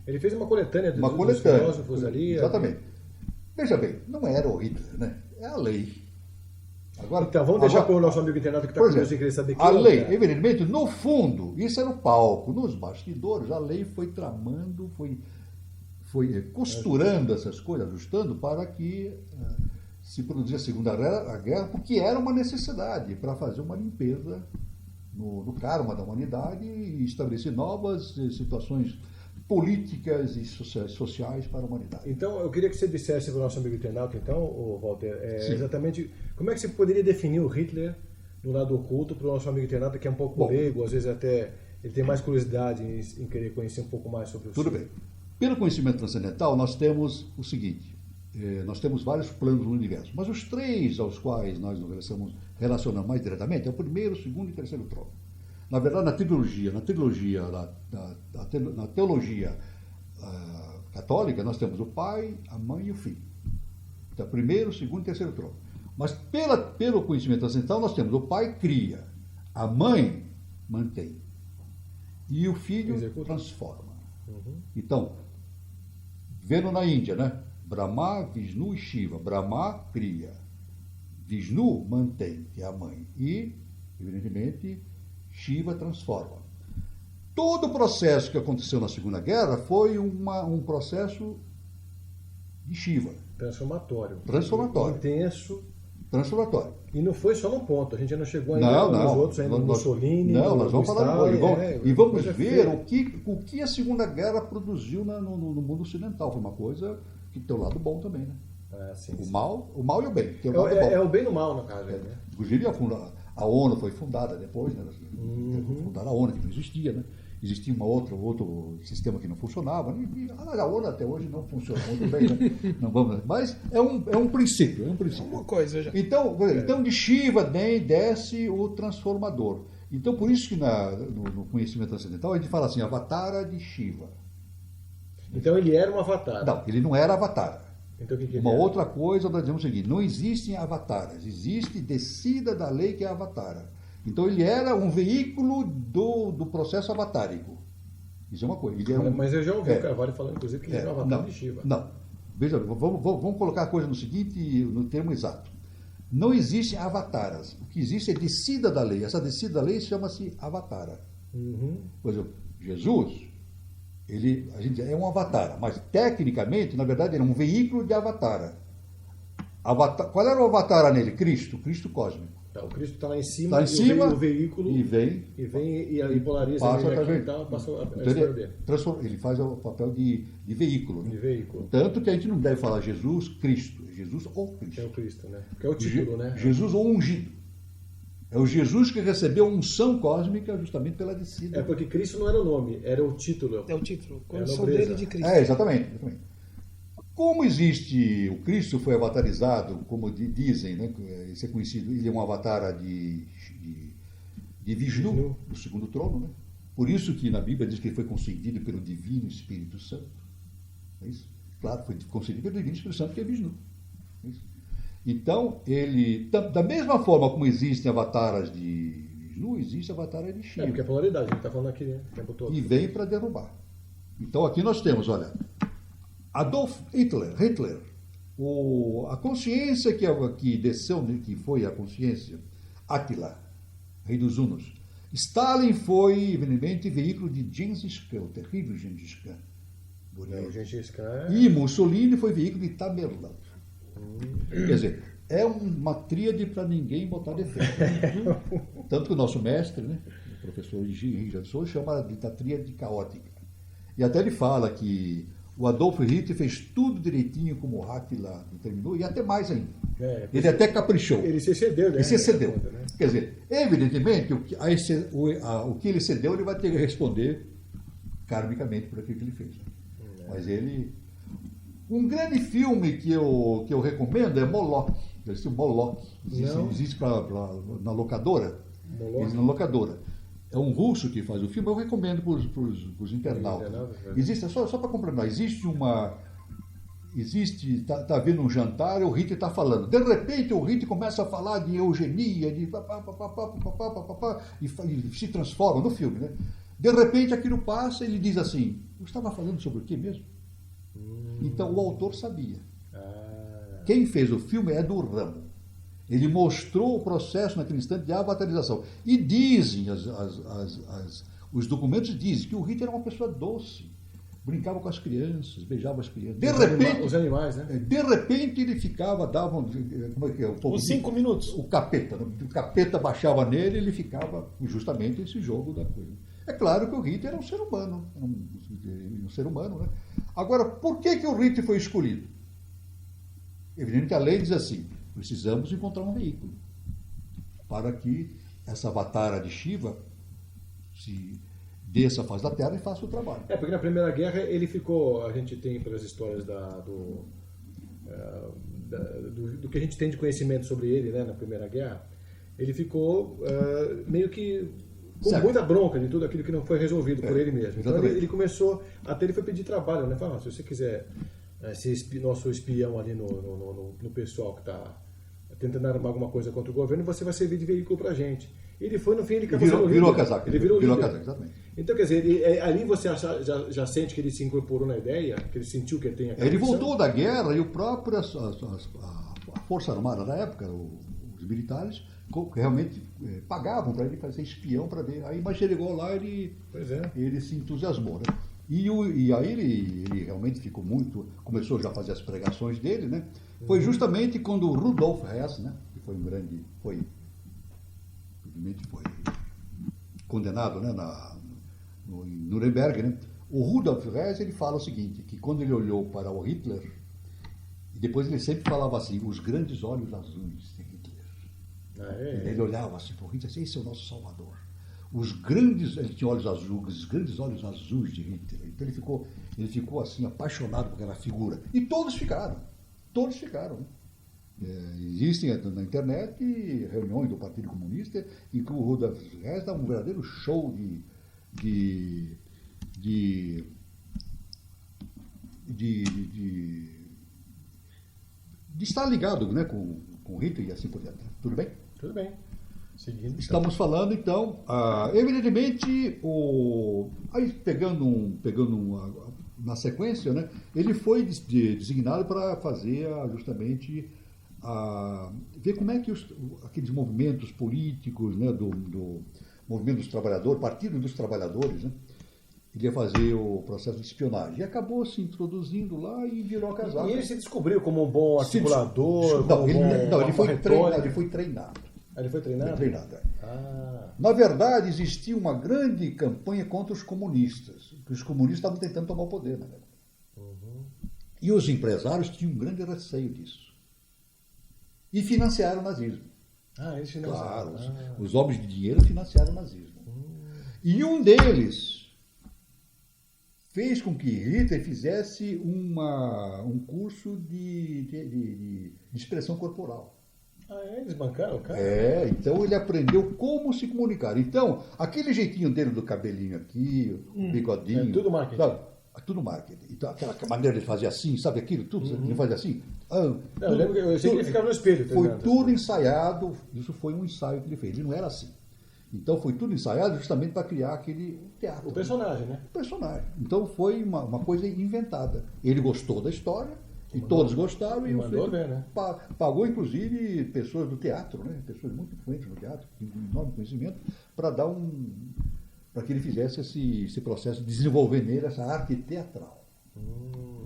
S1: Ele fez uma coletânea dos filósofos ali.
S2: Exatamente. Veja bem, não era o Hitler, né? É a lei.
S1: Agora, então, vamos deixar para o nosso amigo internado que está curioso em querer saber
S2: a lei, evidentemente, no fundo, isso era o palco, nos bastidores, a lei foi tramando, foi costurando essas coisas, ajustando para que se produzisse a Segunda Guerra, porque era uma necessidade para fazer uma limpeza no karma da humanidade e estabelecer novas situações políticas e sociais para a humanidade.
S1: Então, eu queria que você dissesse para o nosso amigo internauta, então, Walter, exatamente como é que você poderia definir o Hitler no lado oculto para o nosso amigo internauta, que é um pouco leigo, às vezes até ele tem mais curiosidade em querer conhecer um pouco mais sobre o
S2: Tudo bem. Pelo conhecimento transcendental, nós temos o seguinte, nós temos vários planos no universo, mas os três aos quais nós nos relacionamos mais diretamente é o primeiro, segundo e terceiro trono. Na verdade, na teologia católica, nós temos o Pai, a Mãe e o Filho. Então, primeiro, segundo e terceiro trono. Mas pelo conhecimento transcendental, nós temos o Pai cria, a Mãe mantém e o Filho transforma. Então, vendo na Índia, né? Brahma, Vishnu e Shiva. Brahma cria. Vishnu mantém, que é a mãe. E, evidentemente, Shiva transforma. Todo o processo que aconteceu na Segunda Guerra foi um processo de Shiva.
S1: Transformatório.
S2: Intenso. Transformatório.
S1: E não foi só num ponto, a gente ainda não chegou ainda
S2: nos
S1: outros, ainda no Mussolini.
S2: Não, nós vamos falar e vamos ver o que a Segunda Guerra produziu no mundo ocidental. Foi uma coisa que tem o lado bom também, né?
S1: Sim,
S2: o mal e o bem. Tem o
S1: lado
S2: bom.
S1: É o bem e o mal, no caso. Né?
S2: Inclusive, a ONU foi fundada depois, né? Fundaram a ONU, que não existia, né? Existia outro sistema que não funcionava. A ONU até hoje não funciona muito bem, né? Não vamos, mas é um princípio.
S3: Uma coisa já.
S2: Então de Shiva desce o transformador. Então, por isso que no conhecimento transcendental a gente fala assim, Avatara de Shiva.
S1: Então ele era um avatar.
S2: Não, ele não era Avatara.
S1: Então, o que
S2: Uma outra coisa, nós dizemos o seguinte, não existem avataras, existe descida da lei que é Avatara. Então ele era um veículo do processo avatárico. Isso é uma coisa.
S1: Mas eu já ouvi o Carvalho falando, inclusive, que ele era um avatar de Shiva.
S2: Não. Veja, vamos colocar a coisa no termo exato. Não existem avataras. O que existe é descida da lei. Essa descida da lei chama-se Avatara. Por exemplo, Jesus, a gente é um avatar, mas tecnicamente, na verdade, ele é um veículo de Avatara. Qual era o avatar nele? Cristo cósmico.
S1: O Cristo está lá em cima, o veículo
S2: e vem
S1: e polariza
S2: passa
S1: ele aqui e tal, passa a história dele.
S2: Ele faz o papel de veículo. Né?
S1: De veículo.
S2: Tanto que a gente não deve falar Jesus Cristo, é Jesus ou Cristo.
S1: É o Cristo, né? Porque é o título, né?
S2: Jesus ou ungido. É o Jesus que recebeu a unção cósmica justamente pela descida.
S1: É porque Cristo não era o nome, era o título.
S3: É o título, condição dele de Cristo.
S2: Exatamente. Como existe, o Cristo foi avatarizado, como dizem, né, isso é conhecido, ele é um avatar de Vishnu, do segundo trono, né? Por isso que na Bíblia diz que ele foi concedido pelo Divino Espírito Santo. É isso? Claro, foi concedido pelo Divino Espírito Santo, que é Vishnu. É isso? Então, da mesma forma como existem avataras de Vishnu, existe avataras de Shiva.
S1: Porque é polaridade, a gente está falando aqui, né, o tempo todo.
S2: E vem para derrubar. Então, aqui nós temos, olha, Adolf Hitler, a consciência que desceu, que foi a consciência, Átila, rei dos Hunos. Stalin foi, evidentemente, veículo de Gengis Khan, o terrível Gengis Khan.
S1: O Gengis Khan
S2: E Mussolini foi veículo de Tamerlão. Quer dizer, é uma tríade para ninguém botar defeito. Tanto que o nosso mestre, né, o professor Henrique Jansson, chama de tríade caótica. E até ele fala que o Adolf Hitler fez tudo direitinho como o Átila determinou, e até mais ainda. Ele até caprichou.
S1: Ele se excedeu, né?
S2: Ele se excedeu. Né? Quer dizer, evidentemente, o que ele cedeu, ele vai ter que responder karmicamente por aquilo que ele fez. Mas ele... Um grande filme que eu recomendo é Moloch. Esse Moloch. Existe na locadora. Existe na locadora. É um russo que faz o filme, eu recomendo para os internautas. Existe, só para complementar, está havendo um jantar e o Hitler está falando. De repente o Hitler começa a falar de eugenia, de e se transforma no filme, né? De repente aquilo passa e ele diz assim, eu estava falando sobre o quê mesmo? Então o autor sabia. Quem fez o filme é do ramo. Ele mostrou o processo naquele instante de avatarização. E dizem, os documentos dizem que o Hitler era uma pessoa doce. Brincava com as crianças, beijava as crianças. De repente,
S1: os animais, né?
S2: De repente ele ficava, como é que é?
S3: Os 5 minutos.
S2: O capeta baixava nele e ele ficava justamente esse jogo da coisa. É claro que o Hitler era um ser humano. Um ser humano, né? Agora, por que o Hitler foi escolhido? Evidentemente que a lei diz assim, precisamos encontrar um veículo para que essa avatara de Shiva se desça a face da Terra e faça o trabalho.
S1: Porque na Primeira Guerra ele ficou, a gente tem pelas histórias do que a gente tem de conhecimento sobre ele, né, na Primeira Guerra, ele ficou meio que com muita bronca de tudo aquilo que não foi resolvido por ele mesmo. Então ele começou, até ele foi pedir trabalho, né? Falou, se você quiser ser nosso espião ali no pessoal que está tentando armar alguma coisa contra o governo, você vai servir de veículo para a gente. Ele foi, no fim, ele acabou
S2: virou a casaca.
S1: Ele virou
S2: a casaca, exatamente.
S1: Então, quer dizer, ali você já sente que ele se incorporou na ideia, que ele sentiu que ele tem a
S2: Ele voltou da guerra e o próprio a Força Armada da época, os militares, realmente pagavam para ele fazer espião para ver. Aí, mas chegou lá ele se entusiasmou, né? E aí ele realmente ficou começou já a fazer as pregações dele, né? Foi justamente quando o Rudolf Hess, né? Que foi foi condenado, né? Em Nuremberg, né? O Rudolf Hess, ele fala o seguinte, que quando ele olhou para o Hitler, e depois ele sempre falava assim, os grandes olhos azuis de Hitler. Ele olhava assim para o Hitler, esse é o nosso Salvador. Ele tinha olhos azuis, os grandes olhos azuis de Hitler. Então ele ficou assim, apaixonado por aquela figura. E todos ficaram. Existem na internet reuniões do Partido Comunista em que o Rudolf Hess dá um verdadeiro show de estar ligado, né, com Hitler e assim por diante. Tudo bem?
S1: Tudo bem. Seguindo,
S2: estamos falando, então, evidentemente, aí pegando na sequência, né, ele foi designado para fazer justamente ver como é que aqueles movimentos políticos, né, do movimento dos trabalhadores, Partido dos Trabalhadores, né, ele ia fazer o processo de espionagem. E acabou se introduzindo lá e virou casado.
S1: E ele se descobriu como um bom articulador?
S2: Ele foi treinado.
S1: Ele foi treinado?
S2: Foi treinado, Na verdade, existia uma grande campanha contra os comunistas. Porque os comunistas estavam tentando tomar o poder, na verdade. E os empresários tinham um grande receio disso. E financiaram o nazismo.
S1: Eles financiaram.
S2: Claro, os homens de dinheiro financiaram o nazismo. E um deles fez com que Hitler fizesse um curso de expressão corporal.
S1: Eles bancaram o cara?
S2: Então ele aprendeu como se comunicar. Então, aquele jeitinho dele do cabelinho aqui, o bigodinho...
S1: tudo marketing.
S2: Sabe? Tudo marketing. Então, aquela maneira de fazer assim, sabe aquilo? Tudo ele fazia assim.
S1: Eu lembro que eu sei que ele ficava no espelho.
S2: Foi tudo ensaiado. Isso foi um ensaio que ele fez. Ele não era assim. Então foi tudo ensaiado justamente para criar aquele teatro.
S1: O personagem, né?
S2: O personagem. Então foi uma coisa inventada. Ele gostou da história, e todos gostaram, e
S1: mandou ver, né?
S2: Pagou inclusive pessoas do teatro, né? Pessoas muito influentes no teatro, com enorme conhecimento, para que ele fizesse esse processo de desenvolver nele essa arte teatral.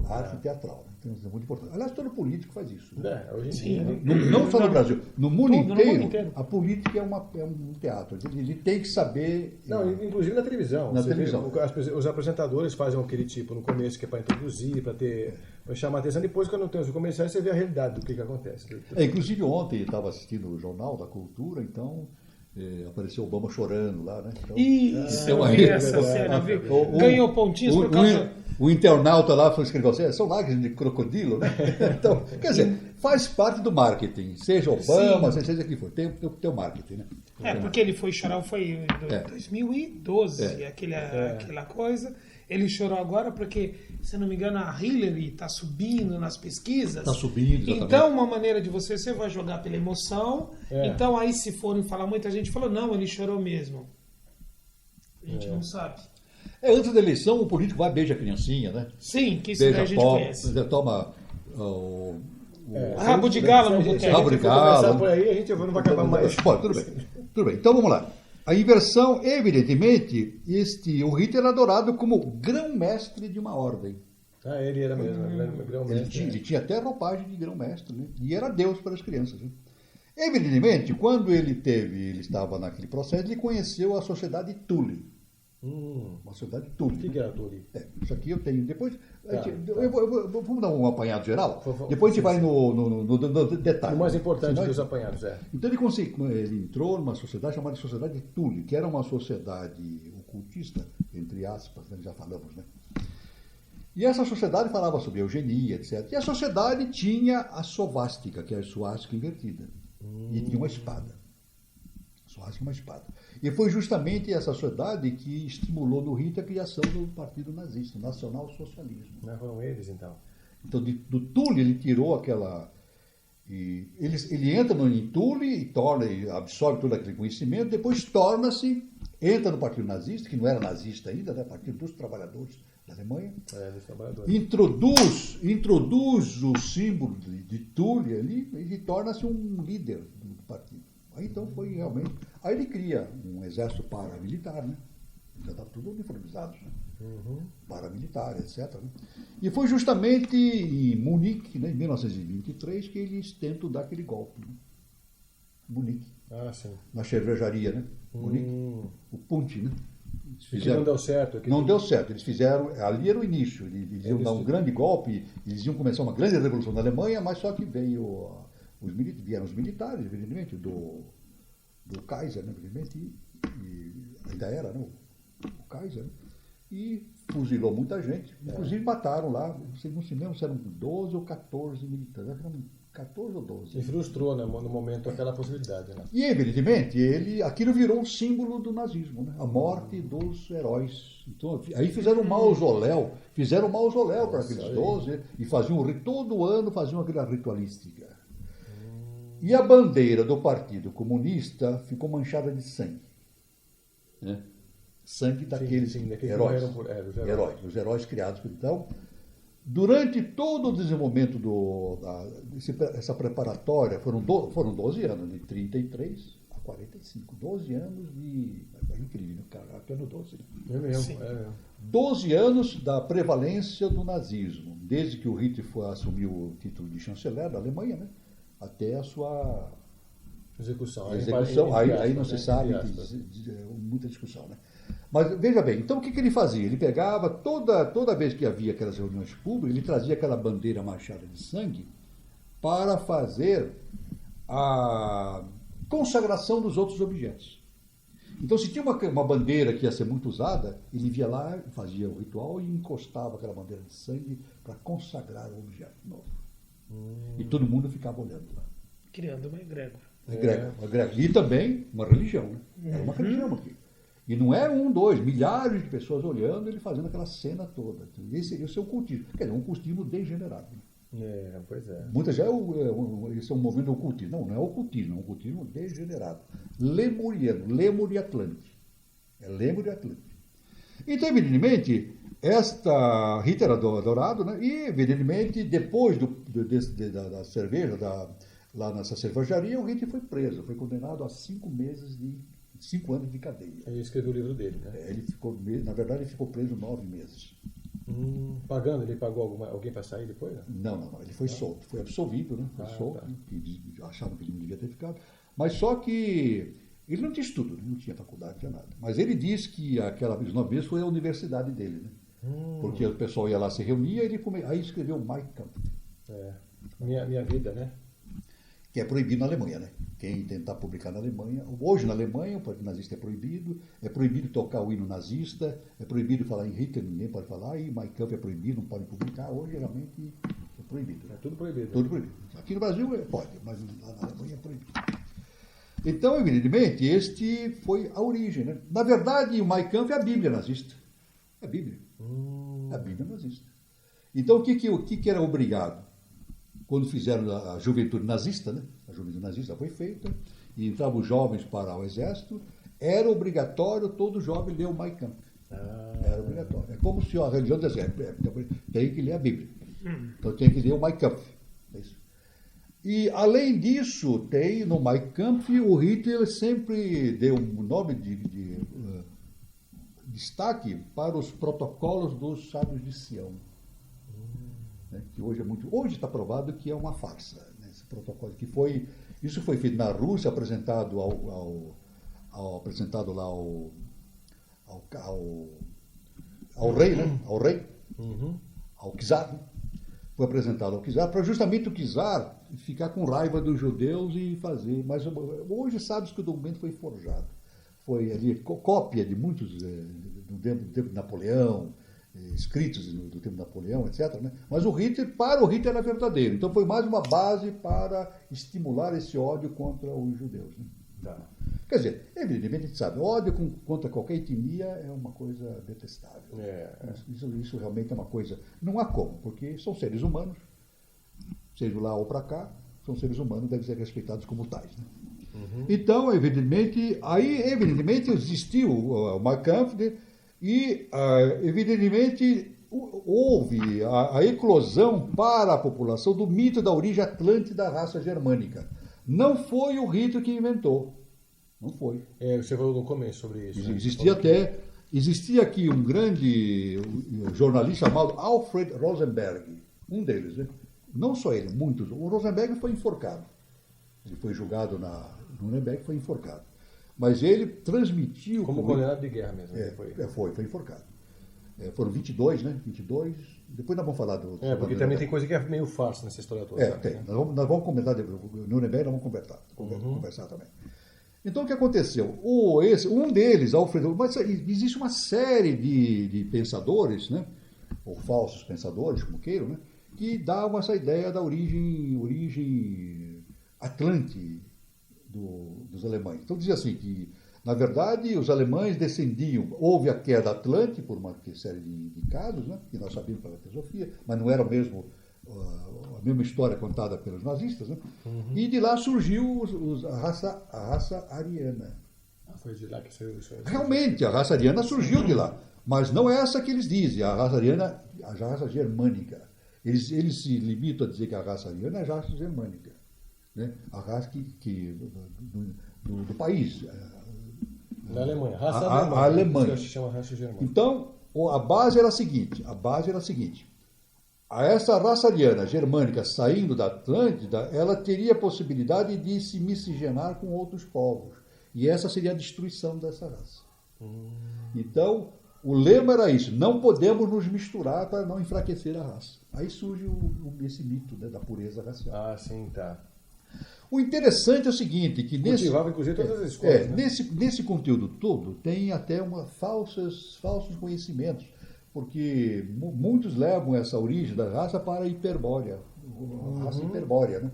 S2: A arte teatral. Então, isso é muito importante. Aliás, todo político faz isso. Né?
S1: Hoje em dia.
S2: Não só no Brasil. No mundo inteiro, a política é um teatro. Ele tem que saber...
S1: Inclusive na televisão.
S2: Na televisão.
S1: Os apresentadores fazem aquele tipo no começo, que é para introduzir, para chamar a atenção. Depois, quando tem os comerciais, você vê a realidade do que acontece.
S2: Inclusive, ontem eu estava assistindo o Jornal da Cultura, então... apareceu o Obama chorando lá, né? Então,
S3: isso, eu vi essa cena, viu? Ganhou pontinhos por causa...
S2: O internauta lá escreveu assim, são lágrimas de crocodilo, né? Então, quer dizer, faz parte do marketing. Seja Obama, seja quem for, tem o marketing, né?
S3: Porque ele foi chorar, foi em 2012, aquela coisa. Ele chorou agora porque, se eu não me engano, a Hillary está subindo nas pesquisas.
S2: Está subindo, exatamente.
S3: Então, uma maneira de você vai jogar pela emoção. Então, aí se forem falar, muita gente falou, não, ele chorou mesmo. A gente não sabe.
S2: Antes da eleição, o político vai beija a criancinha, né?
S3: Sim, que isso daí a gente conhece.
S2: Toma
S3: rabo de galo no boteco.
S2: Rabo de galo.
S1: Por aí, a gente não vai acabar mais.
S2: Bom, tudo bem. Então, vamos lá. A inversão, evidentemente, o Hitler era adorado como grão-mestre de uma ordem.
S1: Ele era mesmo, grão-mestre.
S2: Ele tinha até roupagem de grão-mestre, né? E era Deus para as crianças. Né? Evidentemente, quando ele estava naquele processo, ele conheceu a sociedade Thule. Uma sociedade Thule.
S1: O que era Thule?
S2: Isso aqui eu tenho. Depois, vamos dar um apanhado geral? Depois a gente vai no detalhe.
S1: O mais importante dos apanhados,
S2: Então ele entrou numa sociedade chamada Sociedade Thule, que era uma sociedade ocultista, entre aspas, né, já falamos, né? E essa sociedade falava sobre eugenia, etc. E a sociedade tinha a sovástica, que é a suástica invertida. E tinha uma espada. Suástica uma espada. E foi justamente essa sociedade que estimulou no Hitler a criação do Partido Nazista, o Nacional-Socialismo.
S1: Não foram eles, então?
S2: Então, do Thule, ele tirou aquela... Ele entra no Thule e absorve todo aquele conhecimento, depois torna-se entra no Partido Nazista, que não era nazista ainda, né? Partido dos Trabalhadores da Alemanha,
S1: dos trabalhadores.
S2: introduz o símbolo de Thule ali e torna-se um líder do partido. Aí então foi realmente... Aí ele cria um exército paramilitar, né? Já estava tudo uniformizado, né? Paramilitar, etc. Né? E foi justamente em Munique, né, em 1923, que eles tentam dar aquele golpe. Né? Munique.
S1: Sim.
S2: Na cervejaria, né? Munique. O Punch, né?
S1: Não deu certo.
S2: Não deu certo. Eles fizeram... Ali era o início. Eles iam dar um grande golpe, eles iam começar uma grande revolução na Alemanha, mas só que vieram os militares, evidentemente, do Kaiser, né? Evidentemente, e ainda era, né? O Kaiser, né? E fuzilou muita gente. Inclusive mataram lá, não se lembra se eram 12 ou 14 militares. Eram 14 ou 12.
S1: E frustrou, né, no momento aquela possibilidade. Né?
S2: E evidentemente, aquilo virou um símbolo do nazismo, né? A morte dos heróis. Então, aí fizeram um mausoléu para aqueles 12, e todo ano faziam aquela ritualística. E a bandeira do Partido Comunista ficou manchada de sangue. Né? Sangue daqueles heróis. Os heróis criados por então. Durante todo o desenvolvimento essa preparatória, foram 12 anos, de 33 a 45. 12 anos de... É incrível, cara, até no 12.
S1: É mesmo.
S2: 12 anos da prevalência do nazismo, desde que o Hitler assumiu o título de chanceler da Alemanha, né, até a sua
S1: execução.
S2: Aí não se sabe, muita discussão, né? Mas veja bem, então o que ele fazia? Ele pegava, toda vez que havia aquelas reuniões públicas, ele trazia aquela bandeira manchada de sangue para fazer a consagração dos outros objetos. Então, se tinha uma bandeira que ia ser muito usada, ele via lá, fazia o ritual e encostava aquela bandeira de sangue para consagrar o objeto novo. E todo mundo ficava olhando lá.
S3: Criando uma egrégora.
S2: E também uma religião, né? Era uma religião aqui. E não é 1, 2, milhares de pessoas olhando, ele fazendo aquela cena toda. Esse é o cultismo. Quer dizer, um cultismo degenerado.
S1: Pois é.
S2: Muitas já esse é um movimento ocultismo. Não é ocultismo, é um cultismo degenerado. Lemuriano, Lemuriatlante. É Lemuriatlante. Então, evidentemente, esta Hitler era adorado, né? E, evidentemente, depois da cerveja, lá nessa cervejaria, o Hitler foi preso, foi condenado a 5 anos de cadeia.
S1: Ele escreveu o livro dele, né?
S2: Na verdade, ele ficou preso 9 meses.
S1: Pagando? Ele pagou alguém para sair depois? Né?
S2: Não. Ele foi solto. Foi absolvido, né? Foi solto. Tá. Achavam que ele não devia ter ficado. Mas só que ele não tinha estudo, né? Não tinha faculdade, não tinha nada. Mas ele disse que os 9 meses foi a universidade dele, né? Porque o pessoal ia lá, se reunia, aí escreveu Mein Kampf.
S1: Minha vida, né?
S2: Que é proibido na Alemanha, né? Quem tentar publicar na Alemanha... Hoje, na Alemanha, o Partido Nazista é proibido tocar o hino nazista, é proibido falar em Hitler, ninguém pode falar, e Mein Kampf é proibido, não pode publicar. Hoje, geralmente, é proibido. Né?
S1: É tudo proibido.
S2: Tudo proibido. Aqui no Brasil pode, mas lá na Alemanha é proibido. Então, evidentemente, este foi a origem, né? Na verdade, o Mein Kampf é a Bíblia nazista. É a Bíblia. É a Bíblia nazista. Então, o que era obrigado? Quando fizeram a juventude nazista, né? A juventude nazista foi feita, e entravam os jovens para o exército, era obrigatório todo jovem ler o Mein Kampf. Era obrigatório. É como se a religião dissesse, tem que ler a Bíblia. Então tem que ler o Mein Kampf. É isso. E, além disso, tem no Mein Kampf, o Hitler sempre deu um nome de destaque para os protocolos dos sábios de Sião. Que hoje está provado que é uma farsa, né, esse protocolo isso foi feito na Rússia, apresentado apresentado lá ao rei, né, ao czar, né? Foi apresentado ao czar para justamente o czar ficar com raiva dos judeus e fazer, mas hoje sabe-se que o documento foi forjado, foi ali cópia de muitos do tempo de Napoleão, escritos do tempo de Napoleão, etc. Né? Mas para o Hitler era verdadeiro. Então foi mais uma base para estimular esse ódio contra os judeus. Né? Tá. Quer dizer, evidentemente a gente sabe, ódio contra qualquer etnia é uma coisa detestável. Isso realmente é uma coisa... Não há como, porque são seres humanos, seja lá ou para cá, são seres humanos, devem ser respeitados como tais. Né? Então, evidentemente existiu o Mein Kampf, né? E, evidentemente, houve a eclosão para a população do mito da origem atlante da raça germânica. Não foi o Hitler que inventou. Não foi.
S1: Você falou no começo sobre isso.
S2: Existia aqui um grande jornalista chamado Alfred Rosenberg, um deles, né? Não só ele, muitos. O Rosenberg foi enforcado. Ele foi julgado na Nuremberg, foi enforcado. Mas ele transmitiu...
S1: Como condenado de guerra mesmo.
S2: Foi enforcado. Foram 22, né? 22. Depois nós vamos falar do...
S1: porque também tem coisa que é meio farsa nessa história toda.
S2: Tem. Né? Nós vamos comentar, Nuremberg nós vamos conversar também. Então, o que aconteceu? Um deles, Alfredo... Mas existe uma série de pensadores, né? Ou falsos pensadores, como queiram, né? Que davam essa ideia da origem atlante dos alemães. Então, dizia assim que, na verdade, os alemães descendiam... Houve a queda atlante, por uma série de casos, né? Que nós sabíamos pela filosofia, mas não era a mesma história contada pelos nazistas, né? E de lá surgiu a raça ariana.
S1: Foi de lá que saiu isso.
S2: Realmente, a raça ariana surgiu de lá, mas não é essa que eles dizem, a raça ariana, a raça germânica. Eles se limitam a dizer que a raça ariana é a raça germânica, né? A raça do país.
S1: Da Alemanha, raça
S2: alemã. A Alemanha.
S1: Que se chama raça germânica.
S2: Então, a base era a seguinte, essa raça ariana germânica saindo da Atlântida, ela teria a possibilidade de se miscigenar com outros povos. E essa seria a destruição dessa raça. Então, o lema era isso, não podemos nos misturar para não enfraquecer a raça. Aí surge esse mito, né, da pureza racial.
S1: Ah, sim, tá.
S2: O interessante é o seguinte, que
S1: cultivava, inclusive, todas as escolas. Né?
S2: Nesse conteúdo todo tem até falsos conhecimentos, porque muitos levam essa origem da raça para a hiperbórea, a raça hiperbórea, né?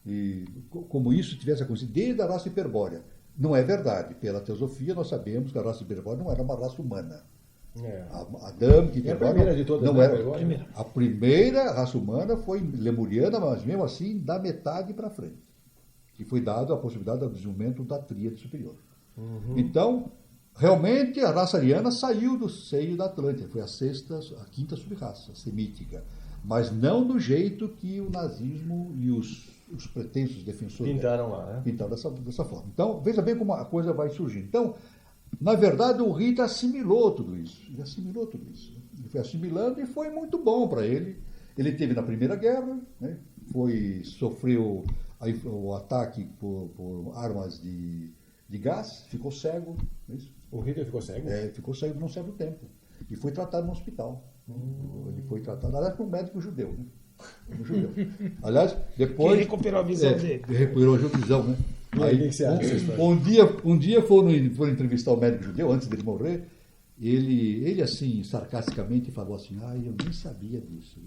S2: E como isso tivesse acontecido desde a raça hiperbórea. Não é verdade. Pela teosofia nós sabemos que a raça hiperbórea não era uma raça humana. A Adâmica hiperbórea,
S1: a primeira de todas,
S2: não era. A primeira raça humana foi lemuriana, mas mesmo assim da metade para frente. E foi dada a possibilidade do desenvolvimento da tríade superior. Então, realmente a raça ariana saiu do seio da Atlântida, foi a quinta subraça semítica, mas não do jeito que o nazismo e os pretensos defensores
S1: pintaram lá, né?
S2: Pintaram dessa forma. Então, veja bem como a coisa vai surgindo. Então, na verdade, o Hitler assimilou tudo isso. Ele foi assimilando e foi muito bom para ele. Ele teve na Primeira Guerra, né? Sofreu o ataque por armas de gás, ficou cego. Não é isso?
S1: O Hitler ficou cego?
S2: Ficou cego por um certo tempo. E foi tratado no hospital. Ele foi tratado, aliás, por um médico judeu, né? Aliás, depois...
S3: Quem recuperou a visão dele?
S2: Recuperou a visão, né?
S1: Aí, que
S2: um dia foram entrevistar o médico judeu, antes dele morrer, ele assim, sarcasticamente, falou assim, eu nem sabia disso.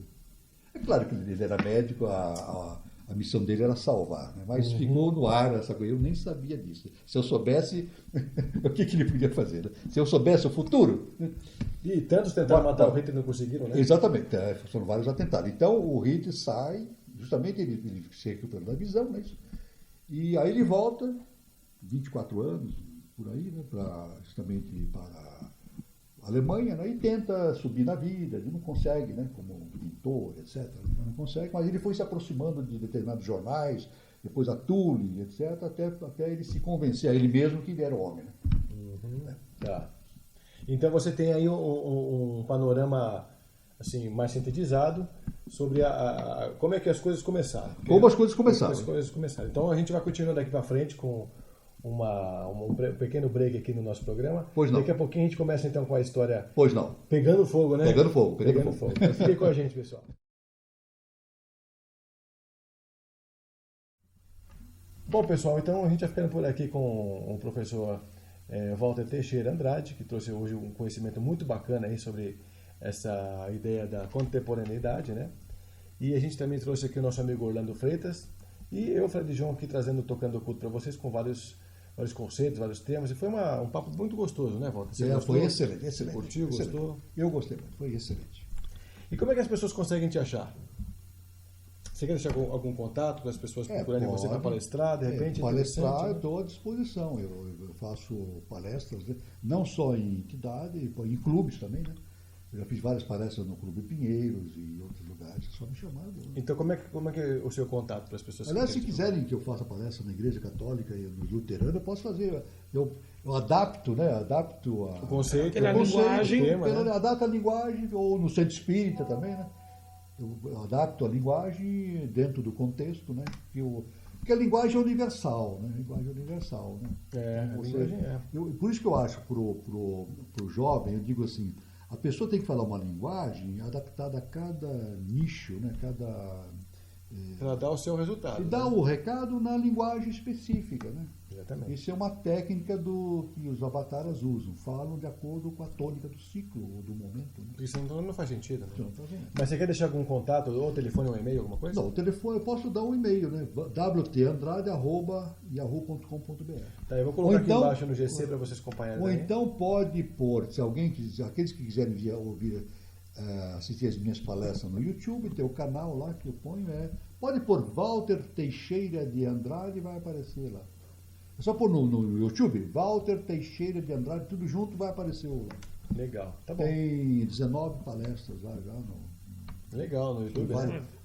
S2: É claro que ele era médico, a missão dele era salvar, né? Mas ficou no ar essa coisa, eu nem sabia disso. Se eu soubesse, o que ele podia fazer? Né? Se eu soubesse o futuro...
S1: E tantos tentaram matar o Hitler e não conseguiram, né?
S2: Exatamente, foram vários atentados. Então o Hitler sai, justamente ele se recupera da visão, né? E aí ele volta, 24 anos, por aí, né? Justamente para a Alemanha, né? E tenta subir na vida, ele não consegue, né? Como pintor, etc. Não consegue, mas ele foi se aproximando de determinados jornais, depois a Tule, etc., até ele se convencer a ele mesmo que ele era homem. Né?
S1: Tá. Então você tem aí um panorama assim, mais sintetizado sobre como é que as coisas começaram.
S2: Como as coisas começaram.
S1: Então a gente vai continuando daqui para frente com um pequeno break aqui no nosso programa.
S2: Pois não.
S1: Daqui a pouquinho a gente começa então com a história...
S2: Pois não.
S1: Pegando fogo, né?
S2: Pegando fogo.
S1: Então, fique com a gente, pessoal. Bom, pessoal, então a gente vai ficando por aqui com o professor Walter Teixeira Andrade, que trouxe hoje um conhecimento muito bacana aí sobre essa ideia da contemporaneidade, né? E a gente também trouxe aqui o nosso amigo Orlando Freitas e eu, Fred João, aqui Tocando Oculto para vocês com vários conceitos, vários temas. E foi um papo muito gostoso, né, Walter?
S2: Você gostou? Foi excelente.
S1: Curtiu,
S2: excelente.
S1: Gostou?
S2: Eu gostei, foi excelente.
S1: E como é que as pessoas conseguem te achar? Você quer deixar algum contato para as pessoas procurarem você para palestrar, de repente?
S2: Palestrar, eu estou à disposição. Eu faço palestras, né? Não só em entidade, em clubes também, né? Eu já fiz várias palestras no Clube Pinheiros e em outros lugares, é só me chamar. Né?
S1: Então, como é que é o seu contato para as pessoas?
S2: Aliás, se quiserem que eu faça palestra na Igreja Católica e no Luterano, eu posso fazer. Eu adapto, né? Adapto
S1: o conceito,
S3: a linguagem.
S2: Adapto a linguagem, ou no Centro Espírita também, né? Eu adapto a linguagem dentro do contexto, né? Porque a linguagem é universal, né? A linguagem é universal, né? Por isso que eu acho, pro jovem, eu digo assim, a pessoa tem que falar uma linguagem adaptada a cada nicho, né?
S1: Para dar o seu resultado.
S2: E dar o recado na linguagem específica, né?
S1: Exatamente.
S2: Isso é uma técnica que os avataras usam. Falam de acordo com a tônica do ciclo ou do momento. Né?
S1: Isso não faz sentido. Né?
S2: Não faz sentido.
S1: Mas você quer deixar algum contato, ou telefone, ou e-mail, alguma coisa?
S2: Não, o telefone, eu posso dar um e-mail, né? wtandrade@yahoo.com.br.
S1: Tá, eu vou colocar aqui embaixo no GC para vocês acompanharem.
S2: Ou então pode pôr, se aqueles que quiserem assistir as minhas palestras no YouTube, tem o canal lá que eu ponho, pode pôr Walter Teixeira de Andrade, vai aparecer lá. É só pôr no YouTube, Walter Teixeira de Andrade, tudo junto vai aparecer o...
S1: Legal, tá bom.
S2: Tem 19 palestras lá já
S1: Legal, no YouTube.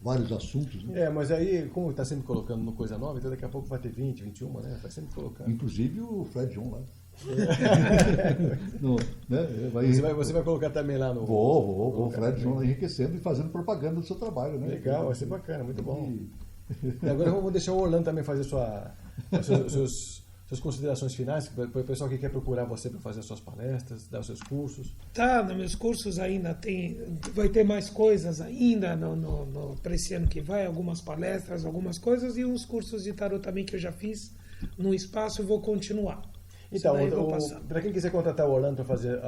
S2: Vários assuntos. Né?
S1: Mas aí, como está sempre colocando no Coisa Nova, então daqui a pouco vai ter 20, 21, né? Vai sempre colocando.
S2: Inclusive o Fred John lá.
S1: Você vai colocar também lá no...
S2: Vou. O Fred John enriquecendo e fazendo propaganda do seu trabalho, né?
S1: Legal, vai ser bacana, muito bom. E agora vamos deixar o Orlando também fazer suas considerações finais, para o pessoal que quer procurar você para fazer as suas palestras, dar os seus cursos.
S3: Tá, nos meus cursos ainda vai ter mais coisas ainda para esse ano que vai, algumas palestras, algumas coisas, e uns cursos de tarot também que eu já fiz no espaço, eu vou continuar.
S1: Então, para quem quiser contratar o Orlando para fazer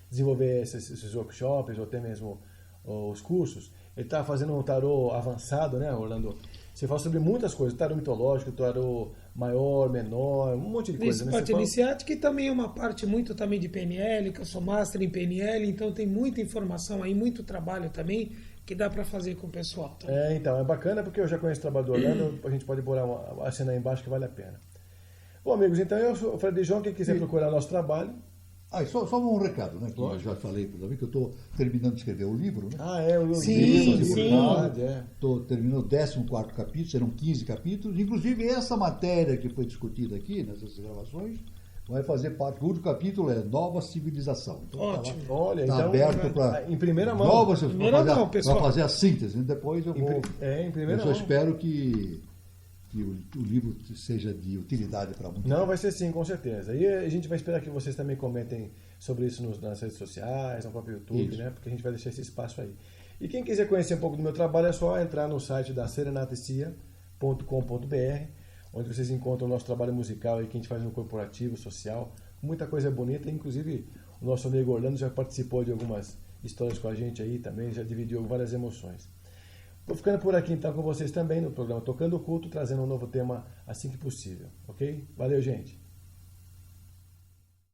S1: desenvolver esses workshops, ou até mesmo os cursos, ele está fazendo um tarô avançado, né, Orlando? Você fala sobre muitas coisas, tarô mitológico, tarô maior, menor, um monte de coisa.
S3: Isso, parte iniciática, e também uma parte muito também de PNL, que eu sou master em PNL, então tem muita informação aí, muito trabalho também, que dá para fazer com o pessoal. Também.
S1: Então, é bacana porque eu já conheço o trabalho do Orlando, a gente pode botar a cena aí embaixo que vale a pena. Bom, amigos, então eu sou o Fred João, quem quiser procurar nosso trabalho...
S2: Só um recado, né? Que eu já falei para que eu estou terminando de escrever o livro, né?
S1: O livro.
S3: Sim.
S2: Estou terminando o 14º capítulo, serão 15 capítulos. Inclusive, essa matéria que foi discutida aqui, nessas gravações, vai fazer parte. O último capítulo é Nova Civilização. Então,
S3: ótimo.
S1: Olha,
S2: tá
S1: então,
S2: aberto para...
S1: Em primeira mão.
S2: Para fazer a síntese. Depois eu vou...
S1: em primeira
S2: mão. Eu só
S1: mão.
S2: espero que o livro seja de utilidade para muita gente.
S1: Não, vai ser sim, com certeza. E a gente vai esperar que vocês também comentem sobre isso nas redes sociais, no próprio YouTube, né? Porque a gente vai deixar esse espaço aí. E quem quiser conhecer um pouco do meu trabalho é só entrar no site da serenatecia.com.br, onde vocês encontram o nosso trabalho musical aí que a gente faz no corporativo, social, muita coisa bonita. Inclusive, o nosso amigo Orlando já participou de algumas histórias com a gente aí também, já dividiu várias emoções. Vou ficando por aqui então com vocês também no programa Tocando o Culto, trazendo um novo tema assim que possível, ok? Valeu, gente!